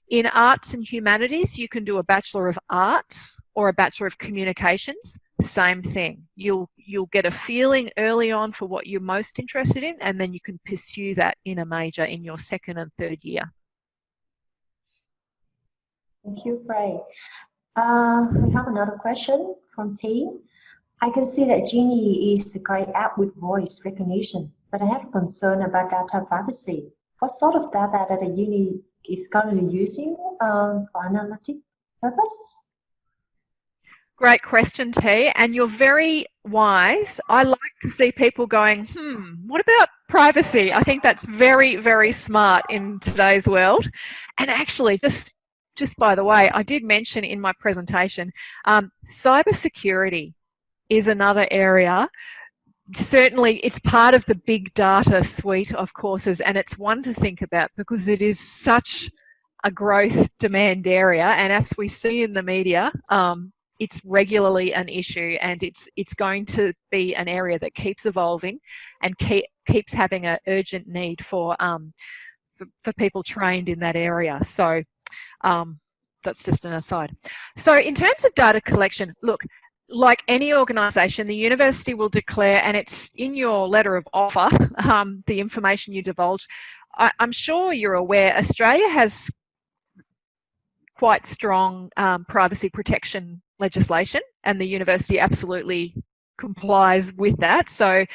In arts and humanities, you can do a Bachelor of Arts or a Bachelor of Communications. Same thing. You'll get a feeling early on for what you're most interested in, and then you can pursue that in a major in your second and third year. Thank you, Ray. We have another question from T. I can see that Genie is a great app with voice recognition, but I have concern about data privacy. What sort of data that a uni is currently using for analytic purpose? Great question, T, and you're very wise. I like to see people going, what about privacy? I think that's very, very smart in today's world. And actually, just by the way, I did mention in my presentation, cybersecurity is another area. Certainly, it's part of the big data suite of courses, and it's one to think about because it is such a growth demand area. And as we see in the media, it's regularly an issue, and it's going to be an area that keeps evolving and keeps having an urgent need for people trained in that area. So that's just an aside. So in terms of data collection, look, like any organisation, the university will declare, and it's in your letter of offer, the information you divulge. I'm sure you're aware Australia has quite strong privacy protection legislation, and the university absolutely complies with that. So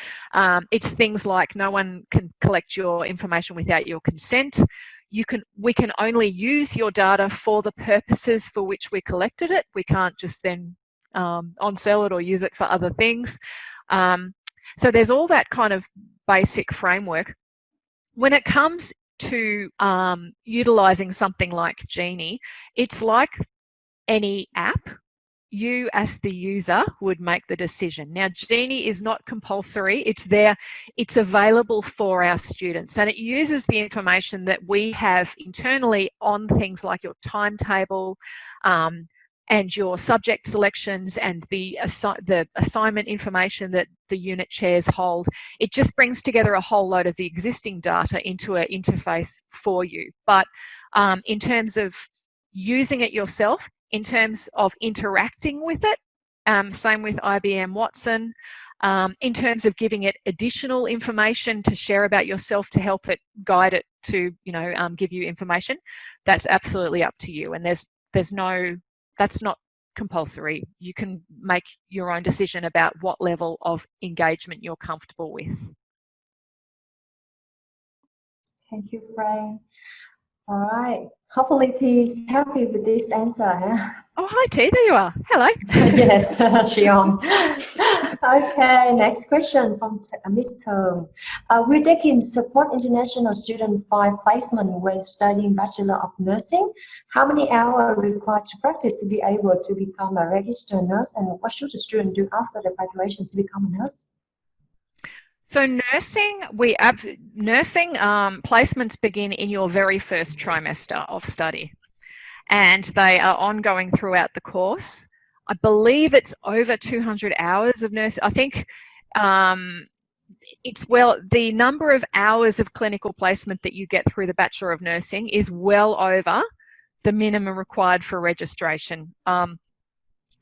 it's things like no one can collect your information without your consent. We can only use your data for the purposes for which we collected it. We can't just then on-sell it or use it for other things. So there's all that kind of basic framework. When it comes to utilising something like Genie, it's like any app. You as the user would make the decision. Now, Genie is not compulsory. It's there. It's available for our students, and it uses the information that we have internally on things like your timetable and your subject selections and the assignment information that the unit chairs hold. It just brings together a whole load of the existing data into an interface for you. But in terms of using it yourself, in terms of interacting with it, same with IBM Watson, in terms of giving it additional information to share about yourself to help it guide it to, give you information, that's absolutely up to you. And that's not compulsory. You can make your own decision about what level of engagement you're comfortable with. Thank you, Frank. All right. Hopefully T's happy with this answer. Huh? Oh, hi T, there you are. Hello. Yes, she on. Okay, next question from Miss Term. Will Deakin support international students find placement when studying Bachelor of Nursing? How many hours are required to practice to be able to become a registered nurse? And what should the student do after the graduation to become a nurse? So nursing placements begin in your very first trimester of study, and they are ongoing throughout the course. I believe it's over 200 hours of nursing. I think the number of hours of clinical placement that you get through the Bachelor of Nursing is well over the minimum required for registration.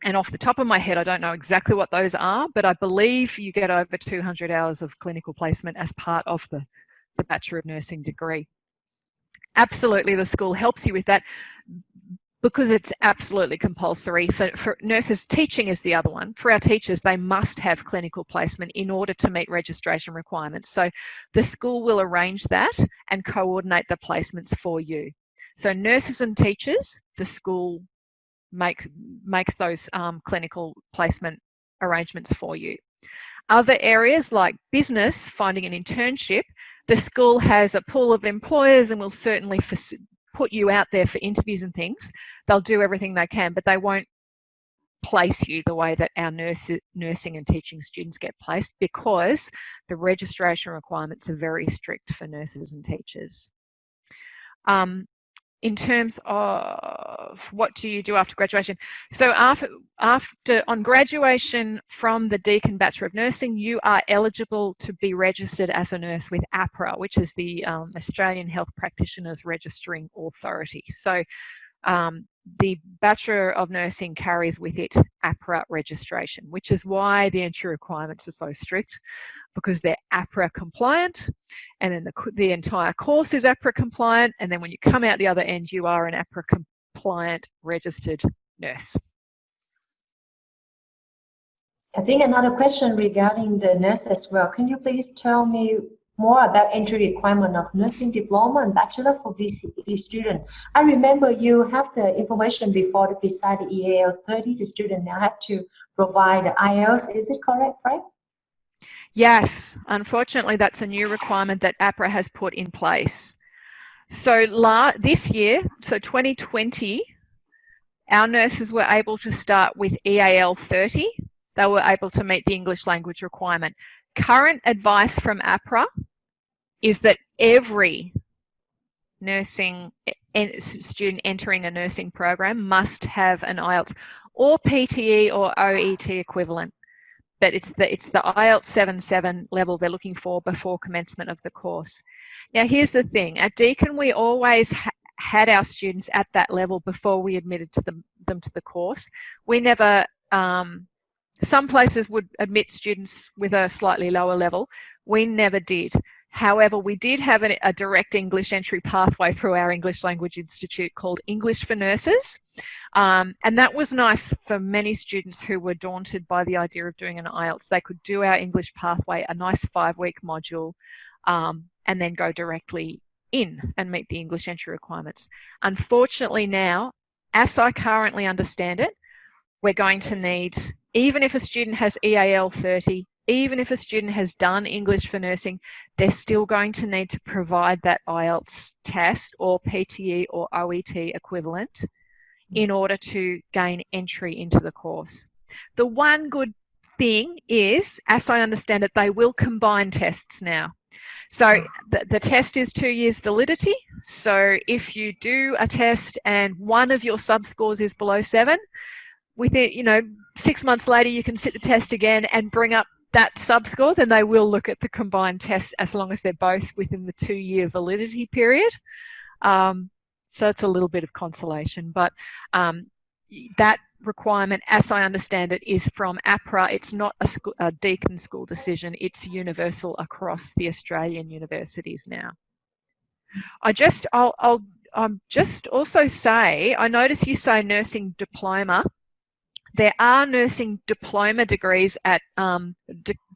And off the top of my head, I don't know exactly what those are, but I believe you get over 200 hours of clinical placement as part of the Bachelor of Nursing degree. Absolutely, the school helps you with that because it's absolutely compulsory. For nurses, teaching is the other one. For our teachers, they must have clinical placement in order to meet registration requirements. So the school will arrange that and coordinate the placements for you. So nurses and teachers, the school makes those clinical placement arrangements for you. Other areas like business, finding an internship, the school has a pool of employers and will certainly put you out there for interviews and things. They'll do everything they can, but they won't place you the way that our nursing and teaching students get placed, because the registration requirements are very strict for nurses and teachers. In terms of what do you do after graduation? So on graduation from the Deakin Bachelor of Nursing, you are eligible to be registered as a nurse with APRA, which is the Australian Health Practitioners Registering Authority. So the Bachelor of Nursing carries with it APRA registration, which is why the entry requirements are so strict, because they're APRA compliant, and then the entire course is APRA compliant, and then when you come out the other end, you are an APRA compliant registered nurse. I think another question regarding the nurse as well. Can you please tell me more about entry requirement of nursing diploma and bachelor for VCE student? I remember you have the information before beside the EAL 30, the student now have to provide the IELTS. Is it correct, Frank? Yes, unfortunately that's a new requirement that APRA has put in place. So this year, so 2020, our nurses were able to start with EAL 30. They were able to meet the English language requirement. Current advice from APRA is that every nursing student entering a nursing program must have an IELTS or PTE or OET equivalent. But it's the IELTS 7.7 level they're looking for before commencement of the course. Now here's the thing, at Deakin we always had our students at that level before we admitted them to the course. We never Some places would admit students with a slightly lower level. We never did. However, we did have a direct English entry pathway through our English Language Institute called English for Nurses. And that was nice for many students who were daunted by the idea of doing an IELTS. They could do our English pathway, a nice 5-week module, and then go directly in and meet the English entry requirements. Unfortunately now, as I currently understand it, we're going to need, even if a student has EAL 30, even if a student has done English for nursing, they're still going to need to provide that IELTS test or PTE or OET equivalent in order to gain entry into the course. The one good thing is, as I understand it, they will combine tests now. So the test is 2 years validity. So if you do a test and one of your sub-scores is below 7, within, 6 months later, you can sit the test again and bring up that sub-score, then they will look at the combined tests as long as they're both within the 2-year validity period. So it's a little bit of consolation, but that requirement, as I understand it, is from APRA. It's not a Deakin school decision. It's universal across the Australian universities now. I'll just also say, I notice you say nursing diploma. There are nursing diploma degrees at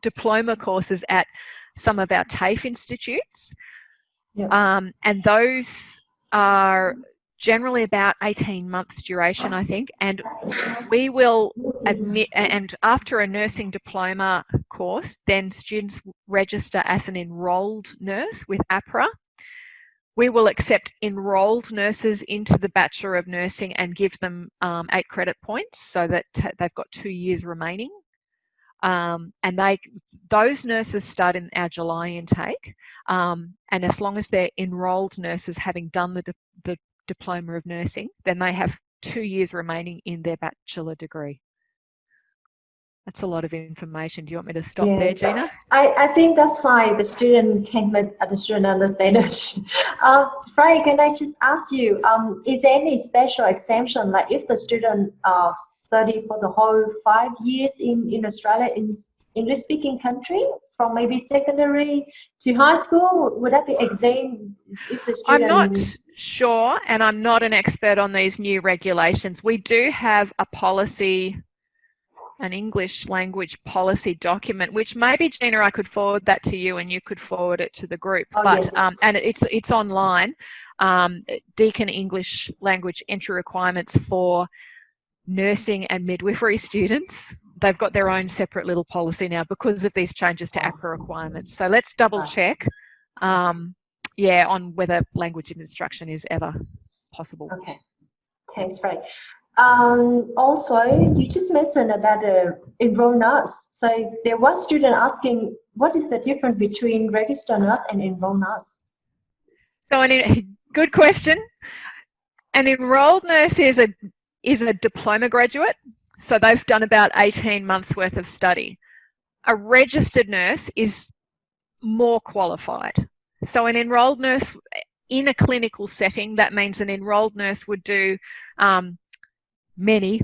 diploma courses at some of our TAFE institutes. Yep. And those are generally about 18 months duration, I think. And we will admit, and after a nursing diploma course, then students register as an enrolled nurse with APRA. We will accept enrolled nurses into the Bachelor of Nursing and give them 8 credit points so that they've got 2 years remaining. And those nurses start in our July intake. And as long as they're enrolled nurses having done the Diploma of Nursing, then they have 2 years remaining in their bachelor degree. That's a lot of information. Do you want me to stop there, Gina? I think that's fine. The student can understand it. Freya, can I just ask you, is there any special exemption, like if the student study for the whole 5 years in Australia, in English-speaking country, from maybe secondary to high school, would that be exempt if the student... I'm not sure, and I'm not an expert on these new regulations. We do have a policy, an English language policy document, which maybe, Gina, I could forward that to you and you could forward it to the group. Yes. And it's online. Deakin English language entry requirements for nursing and midwifery students. They've got their own separate little policy now because of these changes to APRA requirements. So let's double check, on whether language instruction is ever possible. Okay, thanks, Freya. Also, you just mentioned about the enrolled nurse. So there was a student asking, what is the difference between registered nurse and enrolled nurse? So, good question. An enrolled nurse is a diploma graduate. So they've done about 18 months worth of study. A registered nurse is more qualified. So an enrolled nurse in a clinical setting, that means an enrolled nurse would do many,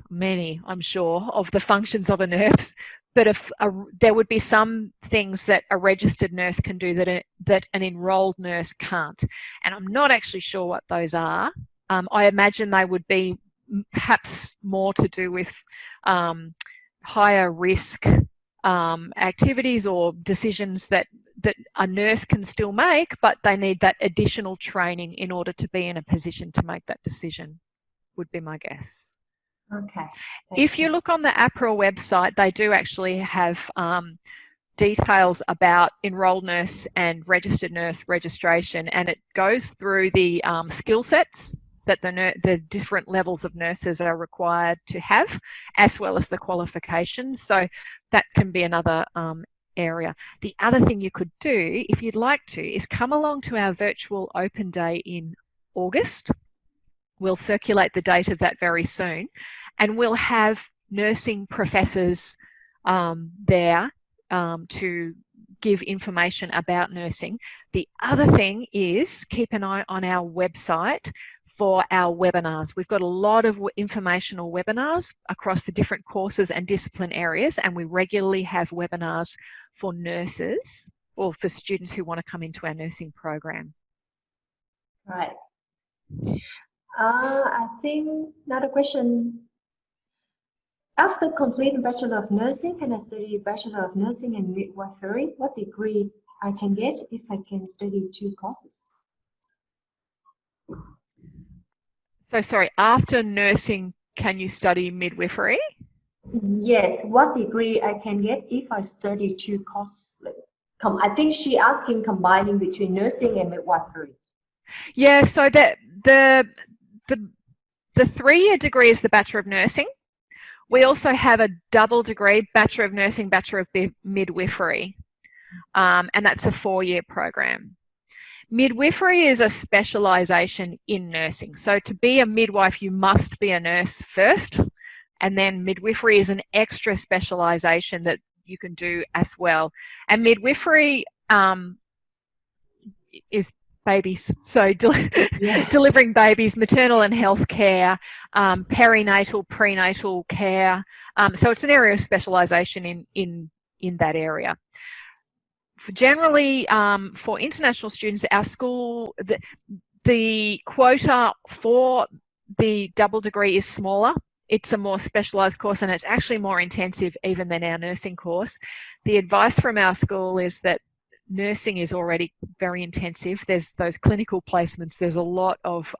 I'm sure, of the functions of a nurse, but if there would be some things that a registered nurse can do that an enrolled nurse can't. And I'm not actually sure what those are. I imagine they would be perhaps more to do with higher risk activities or decisions that a nurse can still make, but they need that additional training in order to be in a position to make that decision, would be my guess. Okay. If you look on the APRA website, they do actually have details about enrolled nurse and registered nurse registration, and it goes through the skill sets that the different levels of nurses are required to have, as well as the qualifications. So that can be another area. The other thing you could do, if you'd like to, is come along to our virtual open day in August. We'll circulate the date of that very soon, and we'll have nursing professors there to give information about nursing. The other thing is keep an eye on our website for our webinars. We've got a lot of informational webinars across the different courses and discipline areas, and we regularly have webinars for nurses or for students who want to come into our nursing program. Right. I think another question. After completing Bachelor of Nursing, can I study Bachelor of Nursing and Midwifery? What degree I can get if I can study 2 courses? So sorry, after nursing, can you study midwifery? Yes, what degree I can get if I study 2 courses? I think she asking combining between nursing and midwifery. Yeah, so that the 3-year degree is the Bachelor of Nursing. We also have a double degree, Bachelor of Nursing, Bachelor of Midwifery, and that's a 4-year program. Midwifery is a specialisation in nursing. So to be a midwife, you must be a nurse first, and then midwifery is an extra specialisation that you can do as well. And midwifery is babies, so delivering babies, maternal and health care, perinatal, prenatal care. So it's an area of specialisation in that area. Generally, for international students, our school, the quota for the double degree is smaller. It's a more specialised course, and it's actually more intensive even than our nursing course. The advice from our school is that nursing is already very intensive. There's those clinical placements. There's a lot of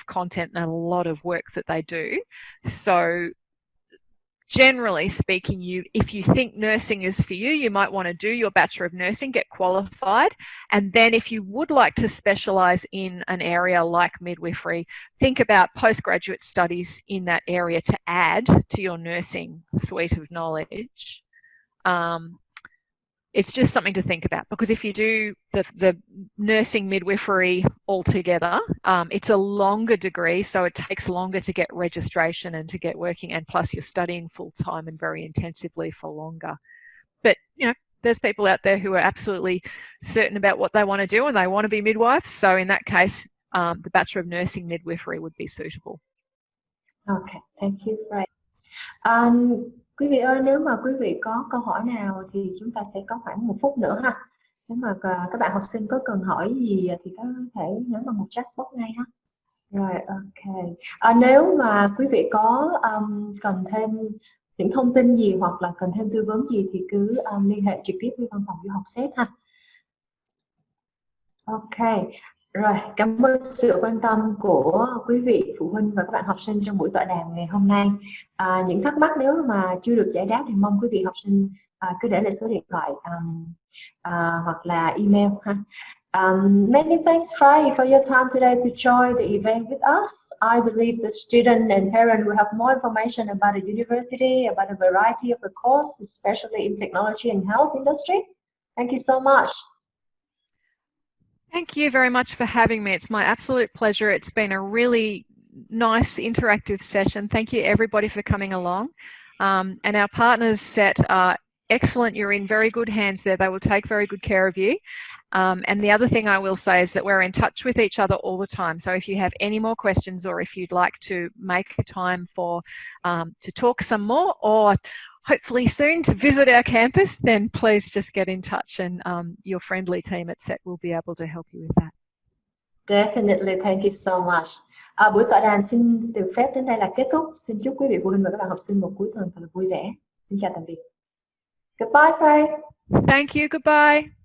content and a lot of work that they do. So generally speaking, if you think nursing is for you, you might want to do your Bachelor of Nursing, get qualified, and then if you would like to specialise in an area like midwifery, think about postgraduate studies in that area to add to your nursing suite of knowledge. It's just something to think about, because if you do the nursing midwifery altogether, it's a longer degree, so it takes longer to get registration and to get working, and plus you're studying full time and very intensively for longer. But there's people out there who are absolutely certain about what they want to do and they want to be midwives, so in that case the Bachelor of Nursing Midwifery would be suitable. Okay, thank you, Fred. Quý vị ơi, nếu mà quý vị có câu hỏi nào thì chúng ta sẽ có khoảng 1 phút nữa ha. Nếu mà các bạn học sinh có cần hỏi gì thì có thể nhấn vào một chat box ngay ha. Rồi, ok. Nếu mà quý vị có cần thêm những thông tin gì hoặc là cần thêm tư vấn gì thì cứ liên hệ trực tiếp với văn phòng du học SET ha. Ok. Rồi, cảm ơn sự quan tâm của quý vị phụ huynh và các bạn học sinh trong buổi tọa đàm ngày hôm nay. Những thắc mắc nếu mà chưa được giải đáp thì mong quý vị học sinh cứ để lại số điện thoại hoặc là email ha. Many thanks, Fry, for your time today to join the event with us. I believe the student and parent will have more information about the university, about a variety of the course, especially in technology and health industry. Thank you so much. Thank you very much for having me. It's my absolute pleasure. It's been a really nice interactive session. Thank you everybody for coming along. And our partners SET are excellent. You're in very good hands there. They will take very good care of you. And the other thing I will say is that we're in touch with each other all the time. So if you have any more questions, or if you'd like to make a time for to talk some more, or hopefully soon to visit our campus, then please just get in touch, and your friendly team at SET will be able to help you with that. Definitely, thank you so much. Buổi tọa đàm xin được phép đến đây là kết thúc. Xin chúc quý vị phụ huynh và các bạn học sinh một cuối tuần thật là vui vẻ. Xin chào tạm biệt. Goodbye, Fred. Thank you. Goodbye.